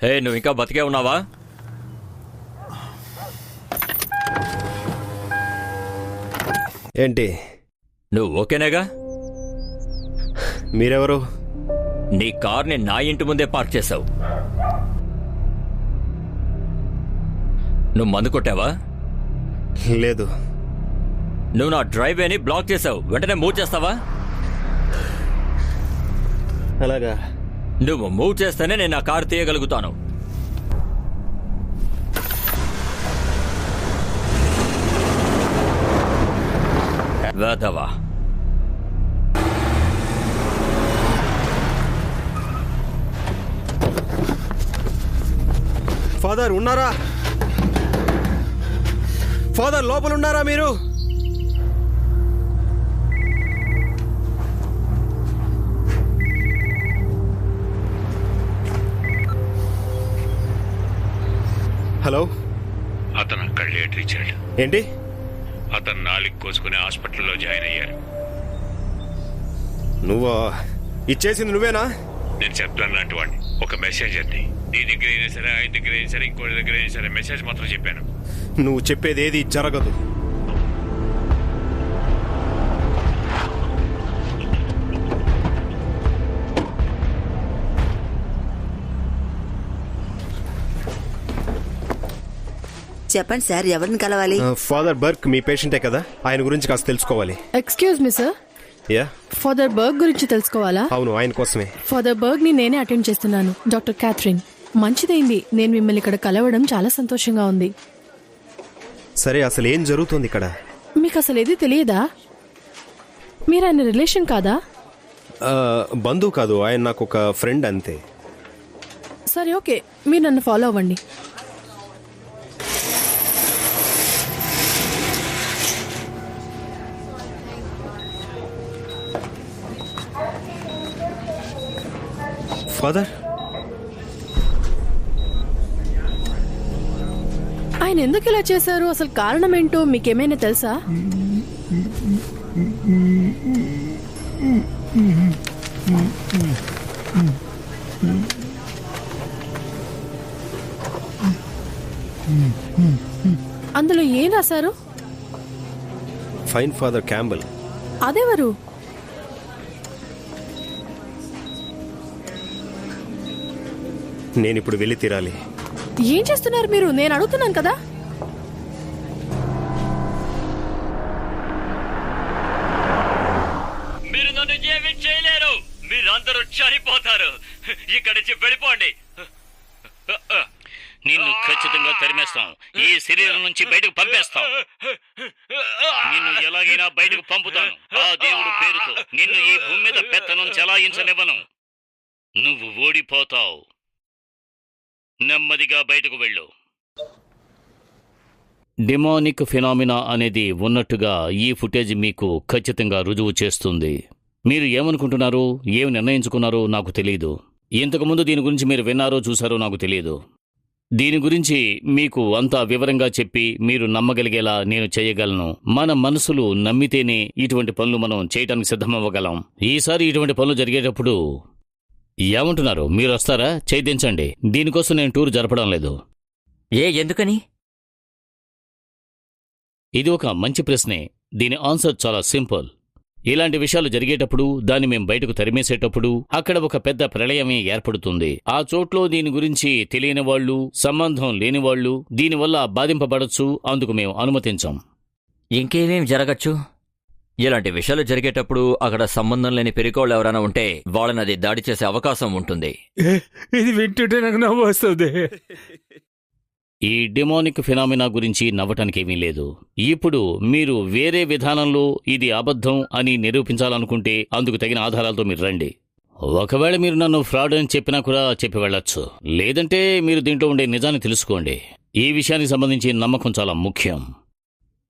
హే, నువ్వు ఇంకా బతికే ఉన్నావా? ఏంటి? నువ్వు ఓకేనేగా? మీరెవరు? నీ కార్ని నా ఇంటి ముందే పార్క్ చేశావు. నువ్వు మందు కొట్టావా? లేదు. నువ్వు నా డ్రైవేని బ్లాక్ చేశావు. వెంటనే మూవ్ చేస్తావా? అలాగా? నువ్వు మూవ్ చేస్తేనే నేను నా కారు తీయగలుగుతాను. వేదవా. ఫాదర్ ఉన్నారా? ఫాదర్ లోపల ఉన్నారా మీరు? హలో. అతను అక్కడ లేట్ రిచర్డ్. ఏంటి? అతను నాలుగు కోసుకుని హాస్పిటల్లో జాయిన్ అయ్యారు. నువ్వా ఇచ్చేసింది? నువ్వేనా? నేను చెప్తాను లాంటి వాడిని, ఒక మెసేజర్ని. నీ దగ్గర అయినా సరే, ఆయన దగ్గర అయినా సరే, ఇంకోటి దగ్గర అయినా సరే మెసేజ్ మాత్రం చెప్పాను. నువ్వు చెప్పేది ఏది జరగదు. చెప్పండి సార్, ఎవరిని కలవాలి? ఫాదర్ బర్క్ మీ పేషెంటే కదా, ఆయన గురించి కాస్త తెలుసుకోవాలి. Excuse me sir, yeah. Father Berg గురించి తెలుసుకోవాలా? అవును, ఆయన కోసమే. ఫాదర్ బర్గ్ ని నేనే అటెండ్ చేస్తున్నాను, డాక్టర్ క్యాథరిన్. మంచిదైంది నేను మిమ్మల్ని ఇక్కడ కలవడం, చాలా సంతోషంగా ఉంది. సరే, అసలు ఏం జరుగుతుంది ఇక్కడ? మీకు అసలు ఏది తెలియదా? మీరు ఆయన రిలేషన్ కాదా? బంధువు కాదు, ఆయన నాకు ఒక ఫ్రెండ్ అంతే. సరే ఓకే, మీరు నన్ను ఫాలో అవ్వండి. ఫాదర్, ఆయన ఎందుకు ఇలా చేశారు, అసలు కారణం ఏంటో మీకేమైనా తెలుసా? అందులో ఏం రాశారు? Fine father Campbell. అదెవరు? నేనిప్పుడు వెళ్ళి తీరాలి. ఏం చేస్తున్నారు మీరు? నేను అడుగుతున్నాను కదా. మీరు నన్ను ఏమీ చేయలేరు. మీరందరూ చనిపోతారు. ఇక్కడి నుంచి వెళ్ళిపోండి. నిన్ను ఖచ్చితంగా తరిమేస్తాం. ఈ శరీరం నుంచి బయటకు పంపేస్తాం. నిన్ను ఎలాగైనా బయటకు పంపుతాను. ఆ దేవుడు పేరుతో నిన్ను ఈ భూమి మీద పెత్తనం చెలాయించనివ్వను. నువ్వు ఓడిపోతావు. నెమ్మదిగా బయటకు వెళ్ళు. డిమానిక్ ఫినామినా అనేది ఉన్నట్టుగా ఈ ఫుటేజ్ మీకు ఖచ్చితంగా రుజువు చేస్తుంది. మీరు ఏమనుకుంటున్నారో, ఏమి నిర్ణయించుకున్నారో నాకు తెలియదు. ఇంతకుముందు దీని గురించి మీరు విన్నారో చూసారో నాకు తెలియదు. దీని గురించి మీకు అంతా వివరంగా చెప్పి మీరు నమ్మగలిగేలా నేను చేయగలను. మన మనసులు నమ్మితేనే ఇటువంటి పనులు మనం చేయడానికి సిద్ధమవ్వగలం. ఈసారి ఇటువంటి పనులు జరిగేటప్పుడు ఏమంటున్నారు? మీరు వస్తారా? చేయించండి. దీనికోసం నేను టూర్ జరపడం లేదు. ఎందుకని? ఇది ఒక మంచి ప్రశ్నే. దీని ఆన్సర్ చాలా సింపుల్. ఇలాంటి విషయాలు జరిగేటప్పుడు, దాన్ని మేం బయటకు తరిమేసేటప్పుడు అక్కడ ఒక పెద్ద ప్రళయమే ఏర్పడుతుంది. ఆ చోట్లో దీని గురించి తెలియని వాళ్ళు, సంబంధం లేనివాళ్లు దీనివల్ల బాధింపబడచ్చు. అందుకు మేము అనుమతించాం. ఇంకేమేం జరగచ్చు? ఇలాంటి విషయాలు జరిగేటప్పుడు అక్కడ సంబంధం లేని పెరికోళ్ళు ఎవరైనా ఉంటే వాళ్ళని అది దాడి చేసే అవకాశం ఉంటుంది. ఇది వింటుంటే నాకు నవ్వు వస్తుంది. ఈ డిమానిక్ ఫినామినా గురించి నవ్వటానికేమీ లేదు. ఇప్పుడు మీరు వేరే విధానంలో ఇది అబద్ధం అని నిరూపించాలనుకుంటే అందుకు తగిన ఆధారాలతో మీరు రండి. ఒకవేళ మీరు నన్ను ఫ్రాడ్ అని చెప్పినా కూడా చెప్పి వెళ్ళొచ్చు. లేదంటే మీరు దీంట్లో ఉండే నిజాన్ని తెలుసుకోండి. ఈ విషయానికి సంబంధించి నమ్మకం చాలా ముఖ్యం.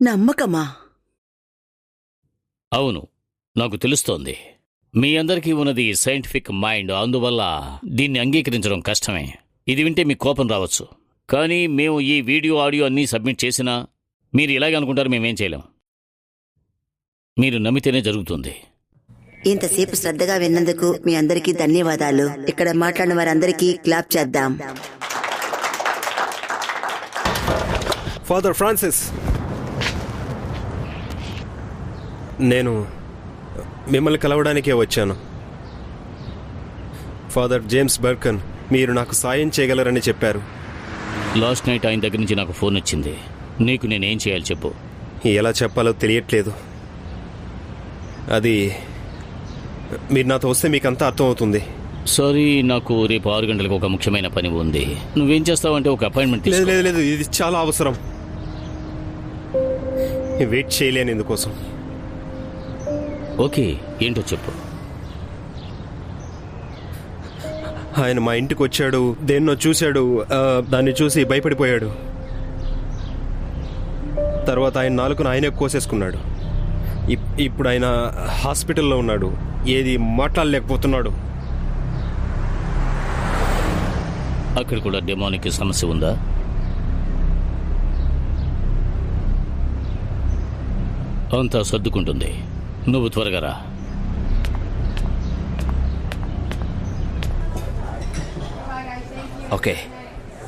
నమ్మకమా? అవును, నాకు తెలుస్తోంది. మీ అందరికీ ఉన్నది సైంటిఫిక్ మైండ్, అందువల్ల దీన్ని అంగీకరించడం కష్టమే. ఇది వింటే మీకు కోపం రావచ్చు, కానీ మేము ఈ వీడియో ఆడియో అన్నీ సబ్మిట్ చేసినా మీరు ఇలాగే అనుకుంటారు. మేమేం చేయలేం. మీరు నమ్మితేనే జరుగుతుంది. ఇంతసేపు శ్రద్ధగా విన్నందుకు మీ అందరికీ ధన్యవాదాలు. ఇక్కడ మాట్లాడిన వారందరికీ క్లాప్ చేద్దాం. ఫాదర్ ఫ్రాన్సిస్, నేను మిమ్మల్ని కలవడానికే వచ్చాను. ఫాదర్ జేమ్స్ బర్కన్ మీరు నాకు సాయం చేయగలరని చెప్పారు. లాస్ట్ నైట్ ఆయన దగ్గర నుంచి నాకు ఫోన్ వచ్చింది. నీకు నేనేం చేయాలి చెప్పు. ఎలా చెప్పాలో తెలియట్లేదు. అది మీరు నాతో వస్తే మీకంతా అర్థం అవుతుంది. సారీ, నాకు రేపు 6 గంటలకు ఒక ముఖ్యమైన పని ఉంది. నువ్వేం చేస్తావంటే ఒక అపాయింట్మెంట్ లేదు లేదు లేదు, ఇది చాలా అవసరం. వెయిట్ చేయలేను ఇందుకోసం. ఓకే, ఏంటో చెప్పు. ఆయన మా ఇంటికి వచ్చాడు, దేన్నో చూశాడు, దాన్ని చూసి భయపడిపోయాడు. తర్వాత ఆయన నాలుకను ఆయనే కోసేసుకున్నాడు. ఇప్పుడు ఆయన హాస్పిటల్లో ఉన్నాడు. ఏది మాట్లాడలేకపోతున్నాడు. అక్కడ కూడా డెమోనిక్ సమస్య ఉందా? అంతా సర్దుకుంటుంది. నువ్వు త్వరగా రా. ఓకే,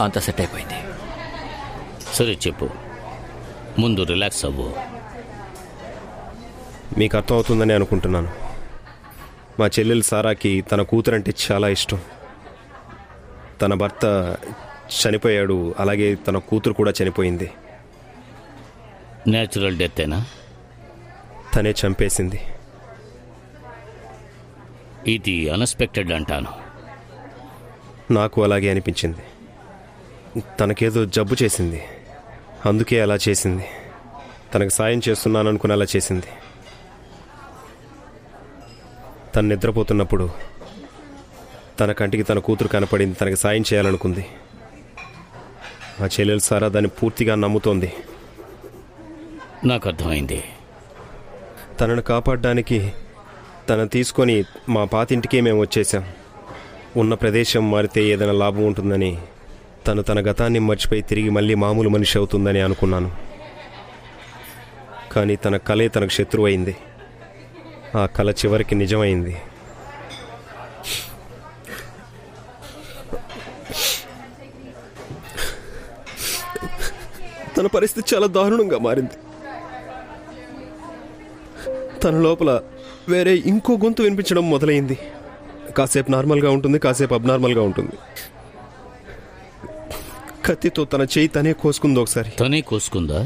అంతా సెట్ అయిపోయింది. సరే చెప్పు. ముందు రిలాక్స్ అవ్వు. మీకు అర్థం అవుతుందని అనుకుంటున్నాను. మా చెల్లెలు సారాకి తన కూతురంటే చాలా ఇష్టం. తన భర్త చనిపోయాడు, అలాగే తన కూతురు కూడా చనిపోయింది. న్యాచురల్ డెత్తేనా? తనే చంపేసింది. ఇది అన్ఎక్స్పెక్టెడ్ అంటాను. నాకు అలాగే అనిపించింది. తనకేదో జబ్బు చేసింది, అందుకే అలా చేసింది. తనకు సాయం చేస్తున్నాను అనుకుని అలా చేసింది. తను నిద్రపోతున్నప్పుడు తన కంటికి తన కూతురు కనపడింది. తనకు సాయం చేయాలనుకుంది. మా చెల్లెలు సారా దాన్ని పూర్తిగా నమ్ముతోంది. నాకు అర్థమైంది. తనను కాపాడడానికి తనను తీసుకొని మా పాతింటికి మేము వచ్చేసాం. ఉన్న ప్రదేశం మారితే ఏదైనా లాభం ఉంటుందని, తను తన గతాన్ని మర్చిపోయి తిరిగి మళ్ళీ మామూలు మనిషి అవుతుందని అనుకున్నాను. కానీ తన కలే తనకు శత్రువు అయింది. ఆ కల చివరికి నిజమైంది. తన పరిస్థితి చాలా దారుణంగా మారింది. తన లోపల వేరే ఇంకో గొంతు వినిపించడం మొదలైంది. కాసేపు నార్మల్గా ఉంటుంది, కాసేపు అబ్నార్మల్గా ఉంటుంది. కత్తితో తన చేయి తనే కోసుకుంది ఒకసారి. తనే కోసుకుందా?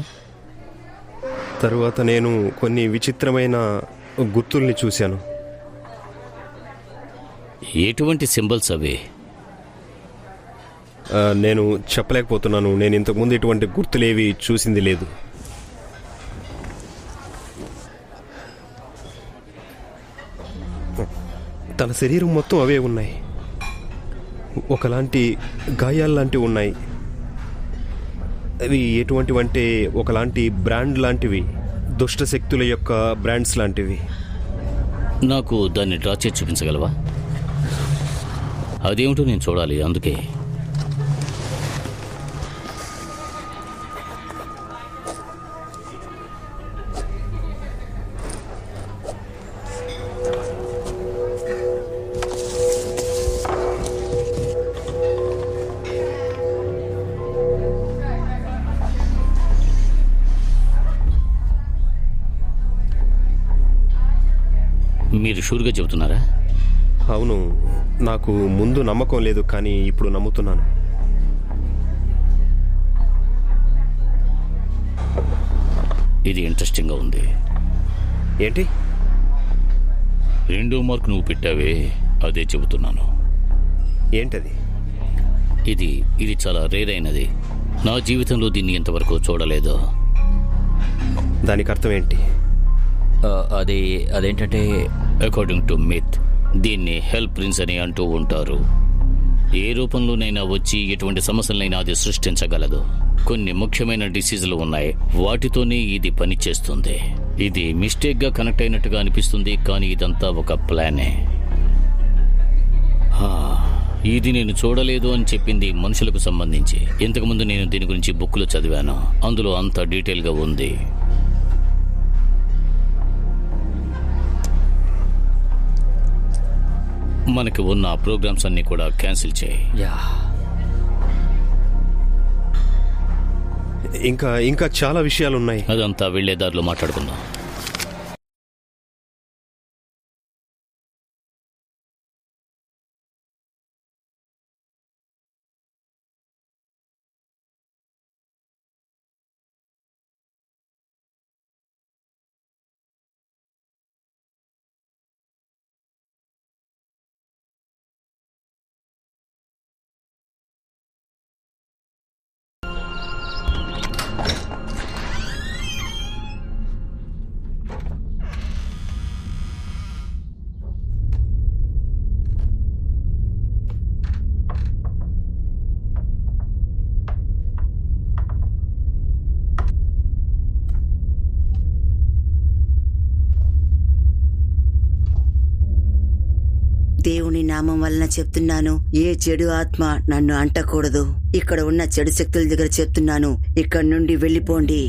తరువాత నేను కొన్ని విచిత్రమైన గుర్తుల్ని చూశాను. ఎటువంటి సింబల్స్ అవి? నేను చెప్పలేకపోతున్నాను. నేను ఇంతకుముందు ఇటువంటి గుర్తులేవి చూసింది లేదు. తన శరీరం మొత్తం అవే ఉన్నాయి. ఒకలాంటి గాయాల్లాంటివి ఉన్నాయి. అవి ఎటువంటివంటే ఒకలాంటి బ్రాండ్ లాంటివి, దుష్ట శక్తుల యొక్క బ్రాండ్స్ లాంటివి. నాకు దాన్ని డ్రా చేసి చూపించగలవా? అదేమిటో నేను చూడాలి, అందుకే. మీరు షూర్గా చెబుతున్నారా? అవును, నాకు ముందు నమ్మకం లేదు, కానీ ఇప్పుడు నమ్ముతున్నాను. ఇది ఇంట్రెస్టింగ్గా ఉంది. ఏంటి? 2వ మార్క్ నువ్వు పెట్టావే, అదే చెబుతున్నాను. ఏంటది? ఇది చాలా రేర్ అయినది. నా జీవితంలో దీన్ని ఇంతవరకు చూడలేదు. దానికి అర్థం ఏంటి? అదేంటంటే, అకార్డింగ్ టు మిత్ దీన్ని హెల్ ప్రిన్స్ అని అంటూ ఉంటారు. ఏ రూపంలోనైనా వచ్చి ఎటువంటి సమస్యలైనా అది సృష్టించగలదు. కొన్ని ముఖ్యమైన డిసీజులు ఉన్నాయి, వాటితోనే ఇది పనిచేస్తుంది. ఇది మిస్టేక్గా కనెక్ట్ అయినట్టుగా అనిపిస్తుంది, కానీ ఇదంతా ఒక ప్లానే. ఇది నేను చూడలేదు అని చెప్పింది మనుషులకు సంబంధించి. ఇంతకుముందు నేను దీని గురించి బుక్లో చదివాను, అందులో అంత డీటెయిల్గా ఉంది. మనకి ఉన్న ప్రోగ్రామ్స్ అన్ని కూడా క్యాన్సిల్ చేయి. యా, ఇంకా చాలా విషయాలున్నాయి. అదంతా వెళ్లే దారిలో మాట్లాడుకుందాం. దేవుని నామం వలన చెప్తున్నాను, ఏ చెడు ఆత్మ నన్ను అంటకూడదు. ఇక్కడ ఉన్న చెడు శక్తుల దగ్గర చెప్తున్నాను, ఇక్కడ నుండి వెళ్ళిపోండి.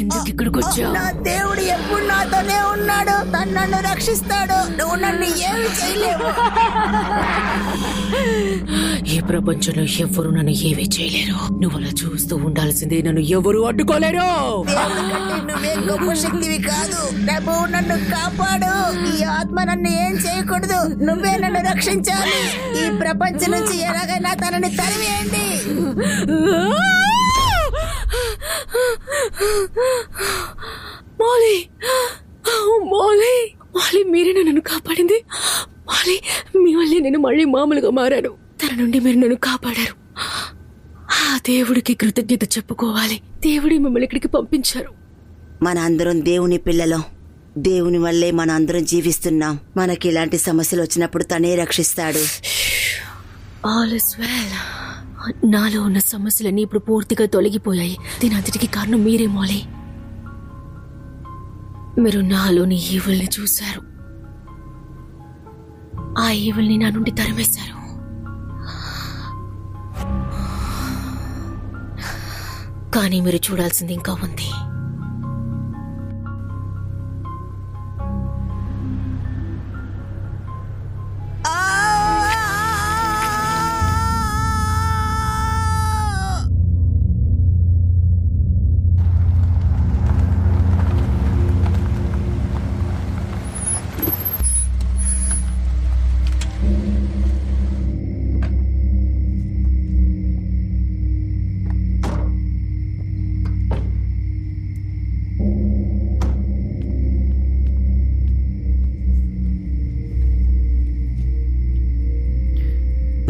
ఎందుకు ఇక్కడికి వచ్చావు? నా దేవుడు ఎప్పుడు నాతోనే ఉన్నాడు. తను నన్ను రక్షిస్తాడు. నువ్వు నన్ను ఏమి చేయలేవు. ఈ ప్రపంచంలో ఎవ్వరు నన్ను ఏమీ చేయలేరు. నువ్వు అలా చూస్తూ ఉండాల్సిందే, నన్ను ఎవరు అడ్డుకోలేరు. దేవుడి కంటే నువ్వే గొప్ప శక్తివి కాదు. ప్రభువు నన్ను కాపాడు. ఈ ఆత్మ నన్ను ఏం చేయకూడదు. నువ్వే నన్ను రక్షించాలి. ఈ ప్రపంచం నుంచి ఎలాగైనా తనని తరివేయండి. మౌలి, మౌలి, మౌలి, మీరేనా నన్ను కాపాడింది? మౌలి, మీ వల్లే నేను మళ్ళీ మామూలుగా మారాను. తన నుండి మీరు నన్ను కాపాడారు. ఆ దేవుడికి కృతజ్ఞత చెప్పుకోవాలి. దేవుడి మిమ్మల్ని ఇక్కడికి పంపించారు. మన అందరం దేవుని పిల్లలం. దేవుని వల్లే మన అందరం జీవిస్తున్నాం. మనకి ఇలాంటి సమస్యలు వచ్చినప్పుడు తనే రక్షిస్తాడు. All is well. నాలో ఉన్న సమస్యలన్నీ ఇప్పుడు పూర్తిగా తొలగిపోయాయి. దీని అంతటికి కారణం మీరే మౌలి. మీరు నాలోని ఈవిల్ని చూశారు. ఆ ఈవిల్ని నా నుండి తరిమేశారు. కానీ మీరు చూడాల్సింది ఇంకా ఉంది.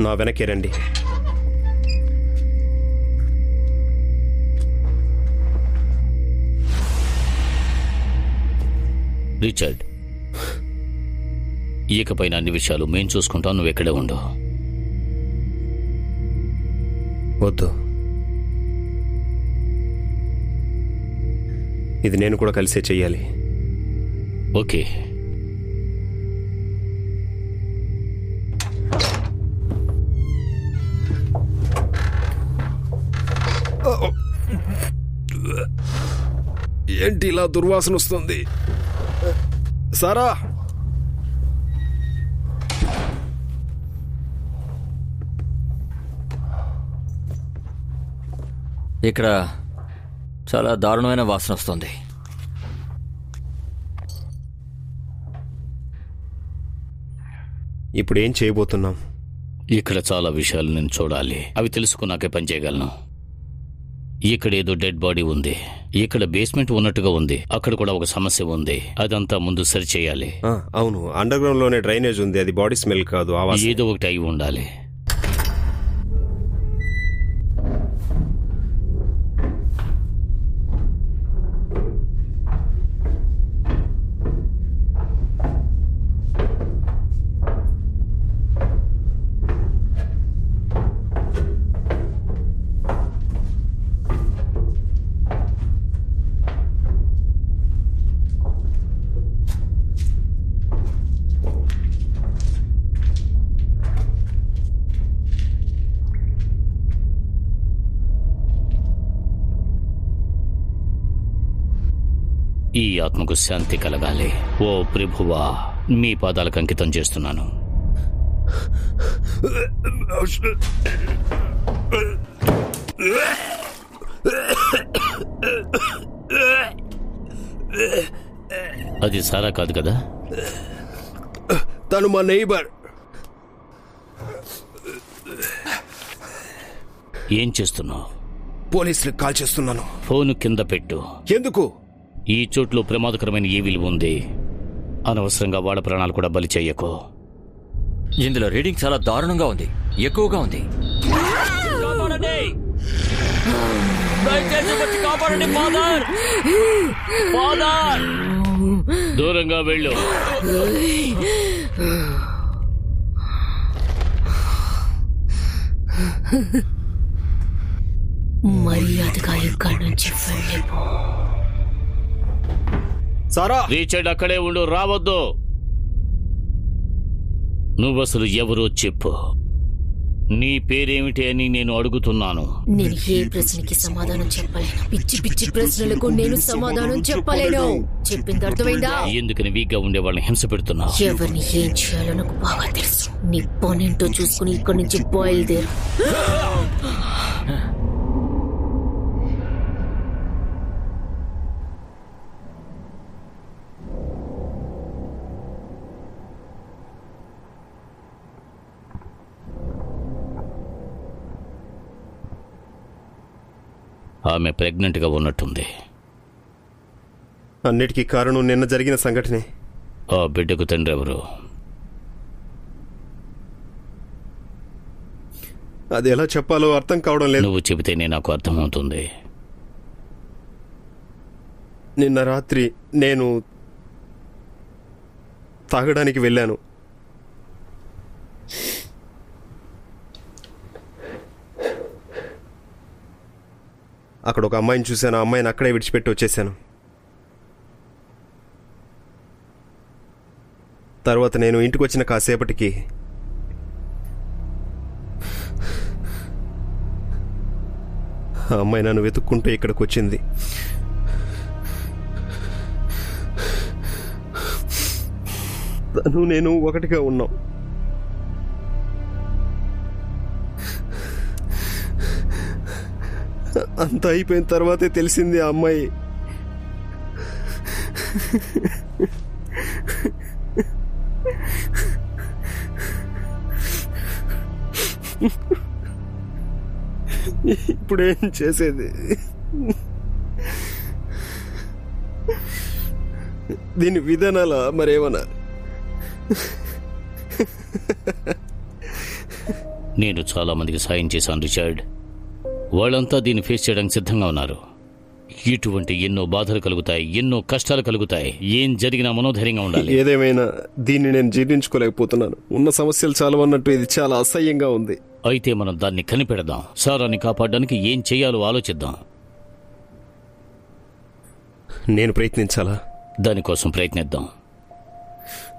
నా వెనక్కి రండి. రిచర్డ్, ఇకపైన అన్ని విషయాలు మేం చూసుకుంటాం. నువ్వు ఎక్కడే ఉండు. వద్దు, ఇది నేను కూడా కలిసే చెయ్యాలి. ఓకే. ఏంటి ఇలా దుర్వాసన వస్తుంది? సారా, ఇక్కడ చాలా దారుణమైన వాసన వస్తుంది. ఇప్పుడు ఏం చేయబోతున్నాం? ఇక్కడ చాలా విషయాలు నేను చూడాలి. అవి తెలుసుకున్నాకే పని చేయగలను. ఇక్కడ ఏదో డెడ్ బాడీ ఉంది. ఇక్కడ బేస్మెంట్ ఉన్నట్టుగా ఉంది. అక్కడ కూడా ఒక సమస్య ఉంది. అదంతా ముందు సరి చేయాలి. అవును, అండర్ గ్రౌండ్ లోనే డ్రైనేజ్ ఉంది. అది బాడీ స్మెల్ కాదు, ఏదో ఒకటి అయి ఉండాలి. ఈ ఆత్మకు శాంతి కలగాలి. ఓ ప్రభువా, మీ పాదాలకు అంకితం చేస్తున్నాను. అది సారా కాదు కదా? తను మా నైబర్. ఏం చేస్తున్నావు? పోలీసులకు కాల్ చేస్తున్నాను. ఫోను కింద పెట్టు. ఎందుకు? ఈ చోట్లో ప్రమాదకరమైన ఈ విలువ ఉంది. అనవసరంగా వాళ్ళ ప్రాణాలు కూడా బలి చెయ్యకు. ఇందులో రీడింగ్ చాలా దారుణంగా ఉంది, ఎక్కువగా ఉంది. దూరంగా వెళ్ళు. మర్యాదగా ఇక్కడి నుంచి వెళ్ళిపో. సారా, రీచర్డ్ అక్కడే ఉండు, రావద్దు. నువ్వసలు ఎవరో చెప్పు. నీ పేరేమిటి అని నేను అడుగుతున్నాను. నేను ఏ ప్రశ్నకి సమాధానం చెప్పలేను. పిచ్చి పిచ్చి ప్రశ్నలకు నేను సమాధానం చెప్పలేను. చెప్పింది అర్థమైందా? ఎందుకని వీక్గా ఉండే వాళ్ళని హింస పెడుతున్నావు? ఎవరిని ఏం చేయాలో నాకు బాగా తెలుసు. నీ పనేంటో చూసుకుని ఇక్కడి నుంచి బయలుదేరు. ఆమె ప్రెగ్నెంట్గా ఉన్నట్టుంది. అన్నిటికీ కారణం నిన్న జరిగిన సంఘటనే. ఆ బిడ్డకు తండ్రి ఎవరు? అది ఎలా చెప్పాలో అర్థం కావడం లేదు. నువ్వు చెబితేనే నాకు అర్థమవుతుంది. నిన్న రాత్రి నేను తాగడానికి వెళ్ళాను. అక్కడ ఒక అమ్మాయిని చూశాను. ఆ అమ్మాయిని అక్కడే విడిచిపెట్టి వచ్చేసాను. తర్వాత నేను ఇంటికి వచ్చిన కాసేపటికి ఆ అమ్మాయి నన్ను వెతుక్కుంటూ ఇక్కడికి వచ్చింది. తను నేను ఒకటిగా ఉన్నాం. అంత అయిపోయిన తర్వాతే తెలిసింది ఆ అమ్మాయి ఇప్పుడేం చేసేది? దీని విధానాలా మరేమన్నా? నేను చాలా మందికి సాయం చేశాను రిచర్డ్. వాళ్ళంతా దీన్ని ఫేస్ చేయడానికి సిద్ధంగా ఉన్నారు. ఇటువంటి ఎన్నో బాధలు కలుగుతాయి, ఎన్నో కష్టాలు కలుగుతాయి. ఏం జరిగినా మనోధైర్యంగా ఉండాలి. ఏదేమైనా దీన్ని నేను జీర్ణించుకోలేకపోతున్నాను. ఉన్న సమస్యలు చాలా అన్నట్టు ఇది చాలా అసహ్యంగా ఉంది. అయితే మనం దాన్ని కనిపెడదాం. సారాన్ని కాపాడడానికి ఏం చేయాలో ఆలోచిద్దాం. నేను ప్రయత్నించాలా? దానికోసం ప్రయత్నిద్దాం.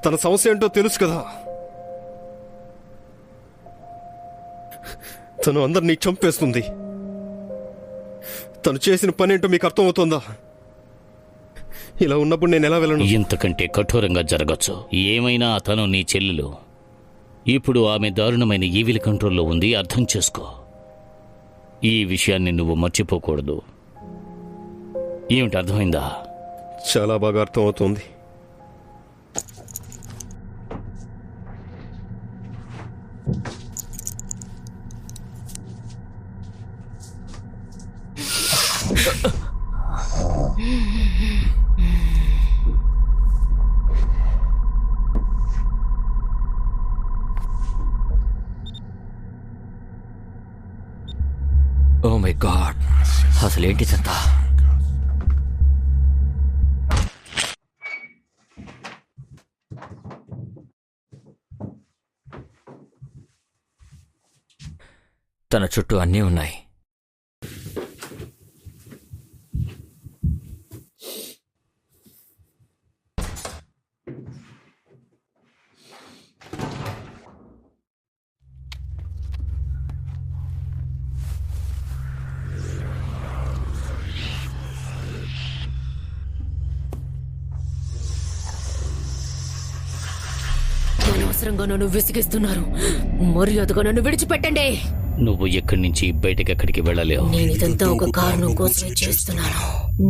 తన సమస్య ఏంటో తెలుసు కదా. తను అందరినీ చంపేస్తుంది. తను చేసిన పని ఏంటో మీకు అర్థమవుతుందా? ఇలా ఉన్నప్పుడు నేను ఎలా వెళ్ళను? ఇంతకంటే కఠోరంగా జరగచ్చు. ఏమైనా తను నీ చెల్లెలు. ఇప్పుడు ఆమె దారుణమైన ఈవిల్ కంట్రోల్లో ఉంది. అర్థం చేసుకో. ఈ విషయాన్ని నువ్వు మర్చిపోకూడదు. ఏమిటి, అర్థమైందా? చాలా బాగా అర్థమవుతుంది. ఓ మై గాడ్, అసలేంటి సంతా? తన చుట్టూ అన్నీ ఉన్నాయి. అనవసరంగా నన్ను విసిగిస్తున్నారు. మర్యాదగా నన్ను విడిచిపెట్టండి. నువ్వు ఎక్కడి నుంచి బయటకెక్కడికి వెళ్ళలేవు. నేను ఇదంతా ఒక కారణం కోసమే చేస్తున్నాను.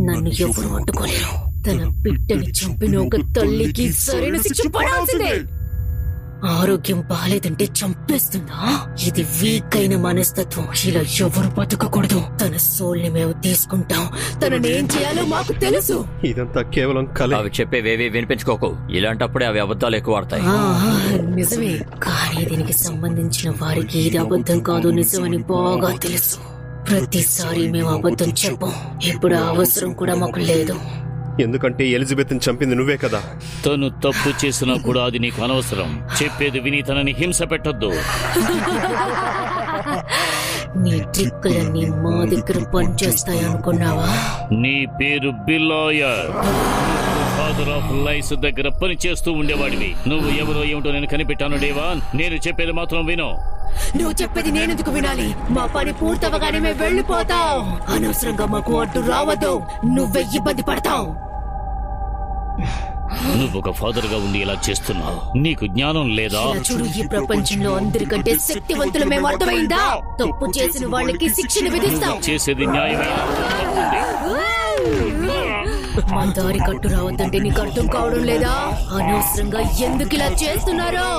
నన్ను ఎవరు అడ్డుకోలేరు. తన బిడ్డని చంపిన ఒక తల్లికి సరైన శిక్ష పడాల్సిందే. ఆరోగ్యం బాలేదంటే చంపేస్తుందా? ఇది వీక్ అయిన మనస్తత్వం. ఇలా ఎవరు బతకకూడదు. తన సోల్ ని మేము తీసుకుంటాం. తనని ఏం చేయాలో మాకు తెలుసు. ఇదంతా కేవలం కల. అవి చెప్పేవేవి వినిపించుకోకు. ఇలాంటప్పుడే అవి అబద్ధాలు ఎక్కువ ఆడతాయి. నిజమే, కానీ దీనికి సంబంధించిన వారికి ఇది అబద్ధం కాదు, నిజమని బాగా తెలుసు. ప్రతిసారి మేము అబద్ధం చెప్పం. ఇప్పుడు ఆ అవసరం కూడా మాకు లేదు. ఎందుకంటే ఎలిజబెత్ని చంపింది నువ్వే కదా. తను తప్పు చేసినా కూడా అది నీకు అనవసరం. చెప్పేది విని తనని హింస పెట్టొద్దు. నీ ట్రిక్కులన్నీ మా దగ్గర పనిచేస్తాయి అనుకున్నావా? నీ పేరు బిల్లాయర్. ఫాదర్ ఆఫ్ లైస్ దగ్గర పని చేస్తూ ఉండేవాడివి. నువ్వు ఎవరో ఏమిటో నేను కనిపెట్టాను డేవాన్. నేను చెప్పేది మాత్రం విను. నువ్వు చెప్పేది నేనెందుకు వినాలి? మా పని పూర్తవగానే మేము వెళ్ళిపోతాం. అనవసరంగా మాకు అడ్డు రావద్దు. నువ్వే ఇబ్బంది పడతావు. నువ్వు ఒక ఫాదర్ గా ఉండి ఇలా చేస్తున్నావు. నీకు జ్ఞానం లేదా? ఇలా చూడు, ఈ ప్రపంచంలో అందరికంటే శక్తివంతులు మేము, అర్థమైందా? తప్పు చేసిన వాళ్ళకి శిక్షను విధిస్తాం. చేసేది న్యాయమే. మా దారి కట్టు రావద్దంటే నీకు అర్థం కావడం లేదా? అనవసరంగా ఎందుకు ఇలా చేస్తున్నారు?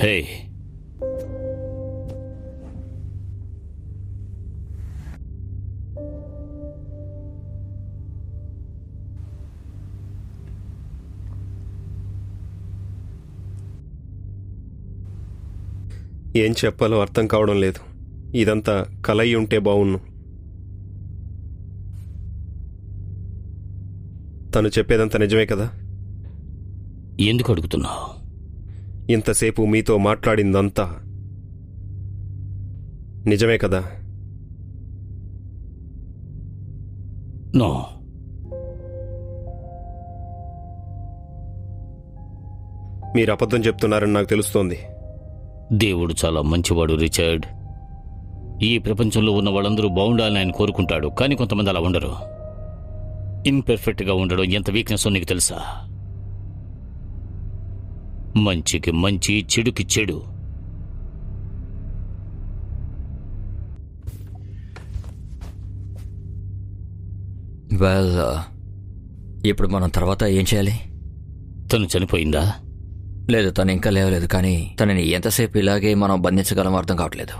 హే, ఏం చెప్పాలో అర్థం కావడం లేదు. ఇదంతా కలయి ఉంటే బావుణ్ణు. తను చెప్పేదంతా నిజమే కదా? ఎందుకు అడుగుతున్నావు? ఇంతసేపు మీతో మాట్లాడిందంతా నిజమే కదా? నో, మీరు అబద్ధం చెప్తున్నారని నాకు తెలుస్తోంది. దేవుడు చాలా మంచివాడు రిచర్డ్. ఈ ప్రపంచంలో ఉన్న వాళ్ళందరూ బాగుండాలని ఆయన కోరుకుంటాడు. కానీ కొంతమంది అలా ఉండరు. ఇంపెర్ఫెక్ట్ గా ఉండడం ఎంత వీక్నెస్ నీకు తెలుసా? మంచికి మంచి, చెడుకి చెడు. వెల్, ఇప్పుడు మనం తర్వాత ఏం చేయాలి? తను చనిపోయిందా? లేదు, తను ఇంకా లేవలేదు. కానీ తనని ఎంతసేపు ఇలాగే మనం బంధించగలం అర్థం కావట్లేదు.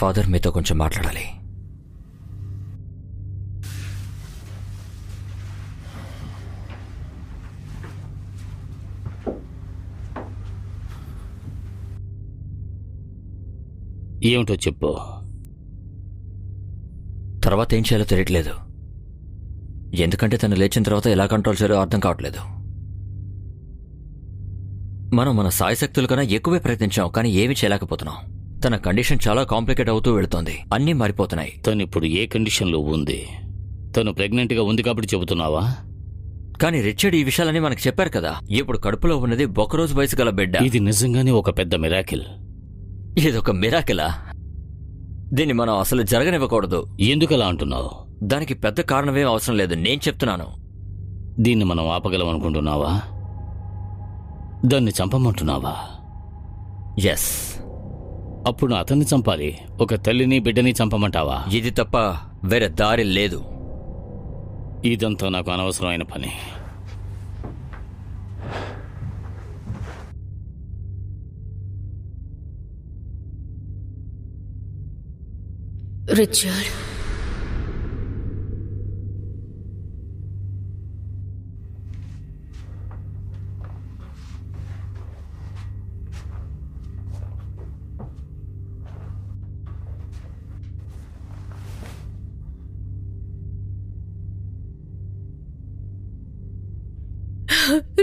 ఫాదర్, మీతో కొంచెం మాట్లాడాలి. ఏమిటో చెప్పు. తర్వాత ఏం చేయాలో తెలియట్లేదు. ఎందుకంటే తను లేచిన తర్వాత ఎలా కంట్రోల్ చేయాలో అర్థం కావట్లేదు. మనం మన సాయశక్తుల కన్నా ఎక్కువే ప్రయత్నించాం, కానీ ఏమీ చేయలేకపోతున్నాం. తన కండిషన్ చాలా కాంప్లికేట్ అవుతూ వెళుతోంది. అన్నీ మారిపోతున్నాయి. తను ఇప్పుడు ఏ కండిషన్లో ఉంది? తను ప్రెగ్నెంట్ గా ఉంది కాబట్టి చెబుతున్నావా? కానీ రిచర్డ్ ఈ విషయాలన్నీ మనకు చెప్పారు కదా. ఇప్పుడు కడుపులో ఉన్నది ఒకరోజు వయసు గల బిడ్డ. ఇది నిజంగానే ఒక పెద్ద మిరాకిల్. ఇదొక మిరాకిలా? దీన్ని మనం అసలు జరగనివ్వకూడదు. ఎందుకలా అంటున్నావు? దానికి పెద్ద కారణమేం అవసరం లేదు, నేను చెప్తున్నాను. దీన్ని మనం ఆపగలం అనుకుంటున్నావా? దాన్ని చంపమంటున్నావా? ఎస్. అప్పుడు అతన్ని చంపాలి. ఒక తల్లిని బిడ్డని చంపమంటావా? ఇది తప్ప వేరే దారి లేదు. ఇదంతా నాకు అనవసరమైన పని. రిచర్డ్,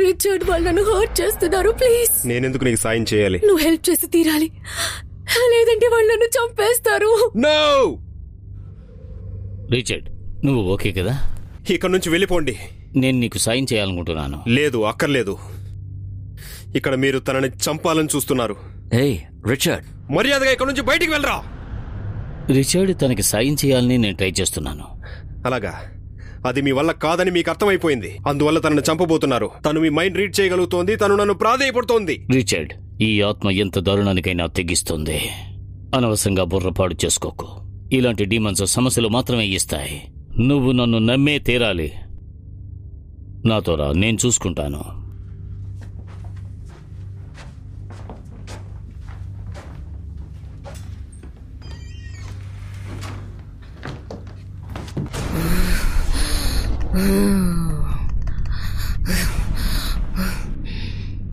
రిచర్డ్, వాళ్ళు నన్ను హర్ట్ చేస్తున్నారు. ప్లీజ్, నేనెందుకు నీకు సాయం చేయాలి? నువ్వు హెల్ప్ చేసి తీరాలి, లేదంటే వాళ్ళు నన్ను చంపేస్తారు. నో! రిచర్డ్, నువ్వు ఓకే కదా? ఇక్కడ నుంచి వెళ్ళిపోండి. నేను నీకు సాయం చేయాలనుకుంటున్నాను. లేదు, అక్కర్లేదు. ఇక్కడ మీరు తనని చంపాలని చూస్తున్నారు. ఏయ్ రిచర్డ్, మర్యాదగా ఇక్కడ నుంచి బయటికి వెళ్ళరా. రిచర్డ్ తనకి సాయం చేయాలని నేను ట్రై చేస్తున్నాను. అలాగా? అది మీ వల్ల కాదని మీకు అర్థమైపోయింది. అందువల్ల తనను చంపబోతున్నారు. తను మీ మైండ్ రీడ్ చేయగలుగుతోంది. తను నన్ను ప్రాధేయపడుతోంది. రిచర్డ్, ఈ ఆత్మ ఎంత దారుణానికైనా తెగిస్తుంది. అనవసరంగా బుర్రపాడు చేసుకోకు. ఇలాంటి డీమన్స్ సమస్యలు మాత్రమే ఇస్తాయి. నువ్వు నన్ను నమ్మే తీరాలి. నాతో రా, నేను చూసుకుంటాను.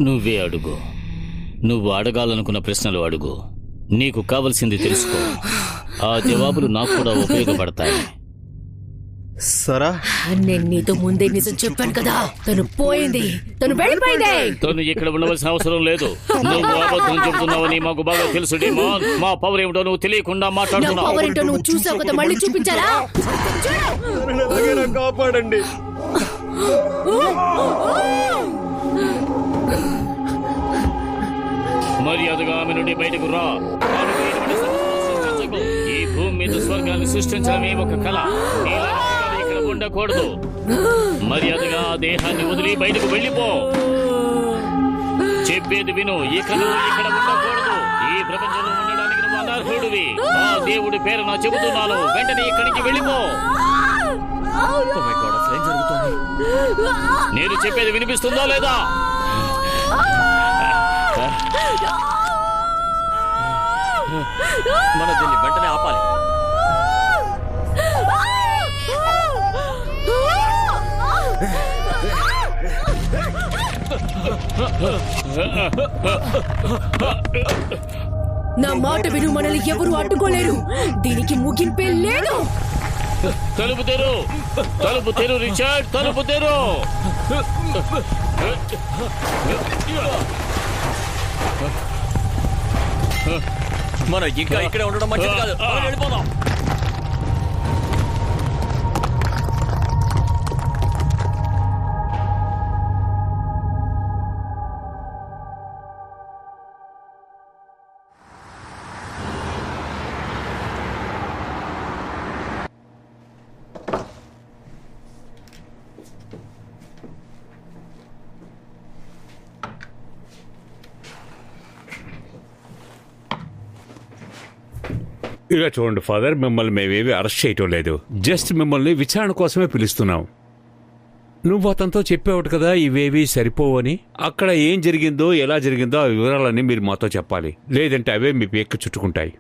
నువ్వే అడుగు. నువ్వు అడగాలనుకున్న ప్రశ్నలు అడుగు. నీకు కావలసింది తెలుసుకో. ఆ జవాబులు నాకు కూడా ఉపయోగపడతాయి. సరా, నేను నీతో ముందే నిజం చెప్పాను కదా. తను పోయింది, తను వెళ్ళిపోయింది. తను ఇక్కడ ఉండవలసిన అవసరం లేదు. నువ్వు అబద్ధం చెబుతున్నావని మాకు బాగా తెలుసు డీమాన్. మా పవర్ ఏమిటో నువ్వు తెలియకుండా నా మాట్లాడుతున్నావు. పవర్ ఏంటో నువ్వు చూసావు కదా, మళ్ళీ చూపించారా? కాపాడండి. మర్యాదగా ఆమె నుండి బయటకు రా. ఆమెకు ఎటువంటి సమస్యలు సృష్టించకు. ఈ భూమి మీద స్వర్గాన్ని సృష్టించడమే ఒక కళ. నీలాంటి ఇక్కడ ఉండకూడదు. మర్యాదగా ఆ దేహాన్ని వదిలి బయటకు వెళ్ళిపో. చెప్పేది విను. ఇక నువ్వు ఇక్కడ ఉండకూడదు. ఈ ప్రపంచంలో ఉండడానికి నువ్వు అనర్హుడివి. ఆ దేవుడి పేరు నా చెబుతున్నాను. వెంటనే ఇక్కడి నుంచి వెళ్ళిపో. అసలు ఏం జరుగుతోంది? నేను చెప్పేది వినిపిస్తుందా లేదా? మనం దీన్ని వెంటనే ఆపాలి. నా మాట విను, మనల్ని ఎవరు అడ్డుకోలేరు. దీనికి ముగింపే లేదు. తలుపు తెరు, తలుపు తెరు రిచర్డ్, తలుపు తెరు. మనం ఇంకా ఇక్కడే ఉండడం మంచిది కాదు. మనం వెళ్ళిపోదాం. ఇలా చూడండి ఫాదర్, మిమ్మల్ని మేమేవి అరెస్ట్ చేయటం లేదు. జస్ట్ మిమ్మల్ని విచారణ కోసమే పిలుస్తున్నాం. నువ్వు అతనితో చెప్పేవాడు కదా ఇవేవి సరిపోవని. అక్కడ ఏం జరిగిందో, ఎలా జరిగిందో ఆ వివరాలన్నీ మీరు మాతో చెప్పాలి. లేదంటే అవే మీ పేక్కు చుట్టుకుంటాయి.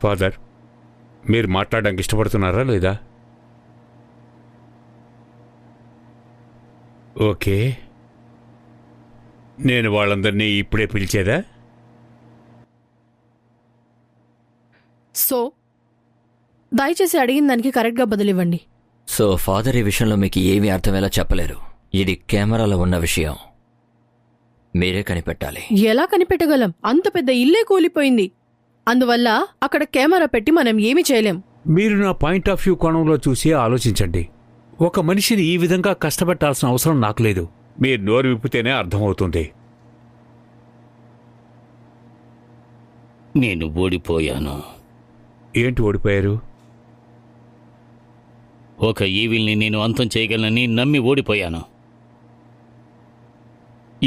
ఫాదర్, మీరు మాట్లాడడానికి ఇష్టపడుతున్నారా లేదా? ఓకే, నేను వాళ్ళందరినీ ఇప్పుడే పిలిచేదా? సో దయచేసి అడిగిన దానికి కరెక్ట్గా బదులివ్వండి. సో ఫాదర్ ఈ విషయంలో మీకు ఏమీ అర్థమయ్యేలా చెప్పలేరు. ఇది కెమెరాలో ఉన్న విషయం. మీరే కనిపెట్టాలి. ఎలా కనిపెట్టగలం? అంత పెద్ద ఇల్లే కూలిపోయింది. అందువల్ల అక్కడ కెమెరా పెట్టి మనం ఏమీ చేయలేం. మీరు నా పాయింట్ ఆఫ్ వ్యూ కోణంలో చూసి ఆలోచించండి. ఒక మనిషిని ఈ విధంగా కష్టపెట్టాల్సిన అవసరం నాకు లేదు. మీరు నోరు విప్పితేనే అర్థమవుతుంది. నేను ఓడిపోయాను. ఏంటి ఓడిపోయారు? ఒక ఈవిల్ని నేను అంతం చేయగలనని నమ్మి ఓడిపోయాను.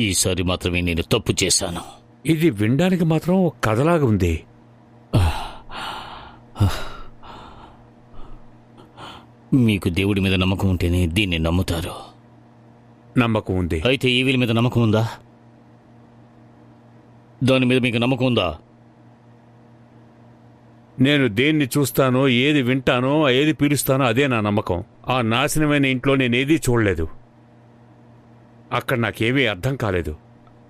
ఈసారి మాత్రమే నేను తప్పు చేశాను. ఇది వినడానికి మాత్రం ఒక కథలాగా ఉంది. మీకు దేవుడి మీద నమ్మకం ఉంటేనే దీన్ని నమ్ముతారు. నమ్మకం ఉంది. అయితే ఈవిల్ మీద నమ్మకం ఉందా? దాని మీద మీకు నమ్మకం ఉందా? నేను దేన్ని చూస్తానో, ఏది వింటానో, ఏది పీలుస్తానో అదే నా నమ్మకం. ఆ నాశనమైన ఇంట్లో నేనేదీ చూడలేదు. అక్కడ నాకేమీ అర్థం కాలేదు.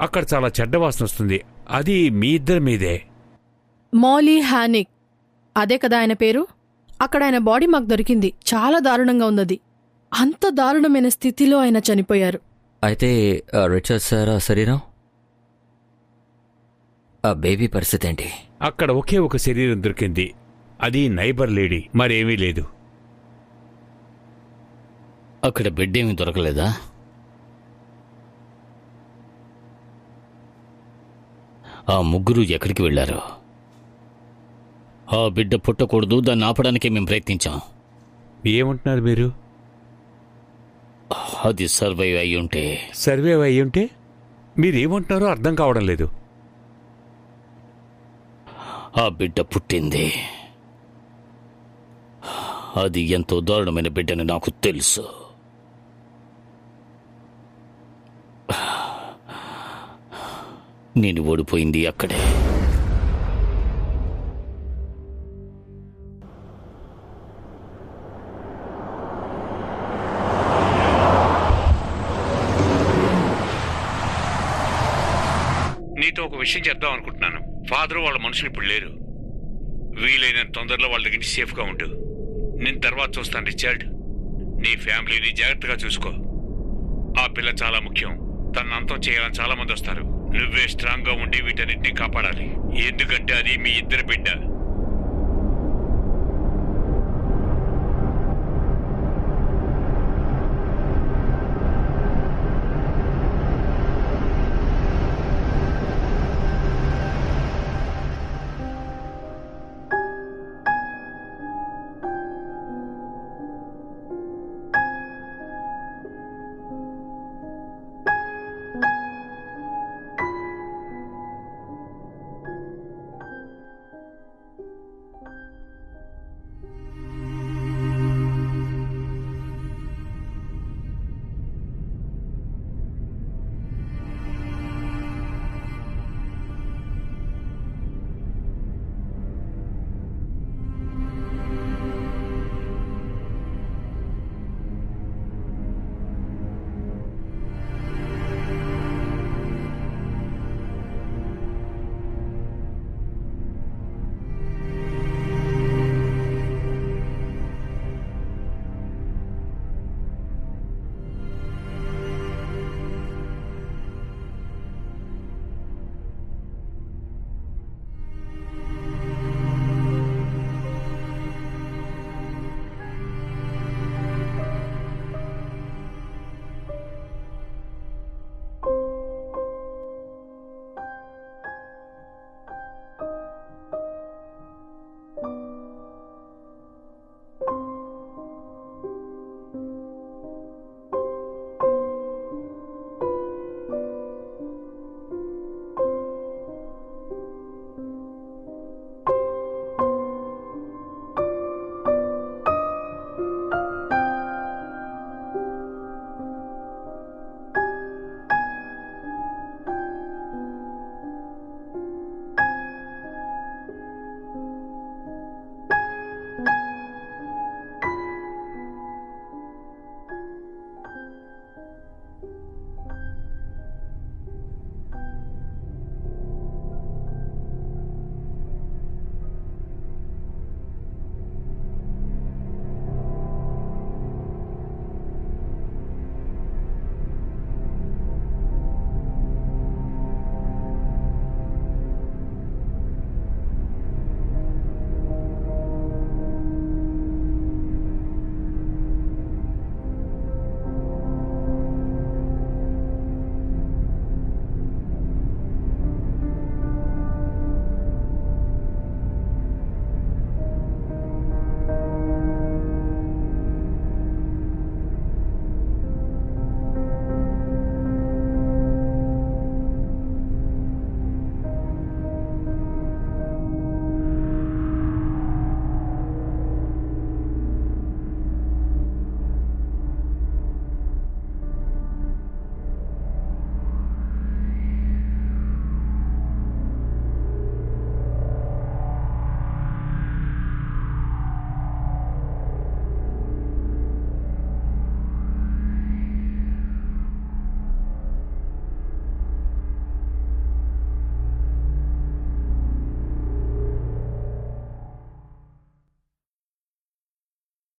అక్కడ చాలా చెడ్డ వాసన వస్తుంది. అది మీ ఇద్దరి మీదే. మౌలీ హానిక్, అదే కదా ఆయన పేరు. అక్కడ ఆయన బాడీ మాకు దొరికింది. చాలా దారుణంగా ఉన్నది. అంత దారుణమైన స్థితిలో ఆయన చనిపోయారు. అయితే రిచర్డ్ సార్ శరీరం ఆ బేబీ పరిస్థితి ఏంటి? అక్కడ ఒకే ఒక శరీరం దొరికింది, అది నైబర్ లేడీ, మరేమీ లేదు. అక్కడ బెడ్ ఏమీ దొరకలేదా? ఆ ముగ్గురు ఎక్కడికి వెళ్ళారు? ఆ బిడ్డ పుట్టకూడదు, దాన్ని ఆపడానికే మేము ప్రయత్నించాం. ఏమంటున్నారు మీరు? అది సర్వైవ్ అయ్యుంటే. సర్వైవ్ అయ్యుంటే? మీరేమంటున్నారో అర్థం కావడం లేదు. ఆ బిడ్డ పుట్టింది. అది ఎంతో దారుణమైన బిడ్డని నాకు తెలుసు. నేను ఓడిపోయింది అక్కడే. నీతో ఒక విషయం చెప్దాం అనుకుంటున్నాను. ఫాదర్ వాళ్ళ మనుషులు ఇప్పుడు లేరు. వీలైనంత తొందరలో వాళ్ళ దగ్గర సేఫ్గా ఉండు. నేను తర్వాత చూస్తాను. రిచర్డ్, నీ ఫ్యామిలీని జాగ్రత్తగా చూసుకో. ఆ పిల్ల చాలా ముఖ్యం. తన అంతం చేయాలని చాలా మంది వస్తారు. నువ్వే స్ట్రాంగ్ గా ఉండి వీటన్నిటిని కాపాడాలి. ఎందుకంటే అది మీ ఇద్దరి బిడ్డ.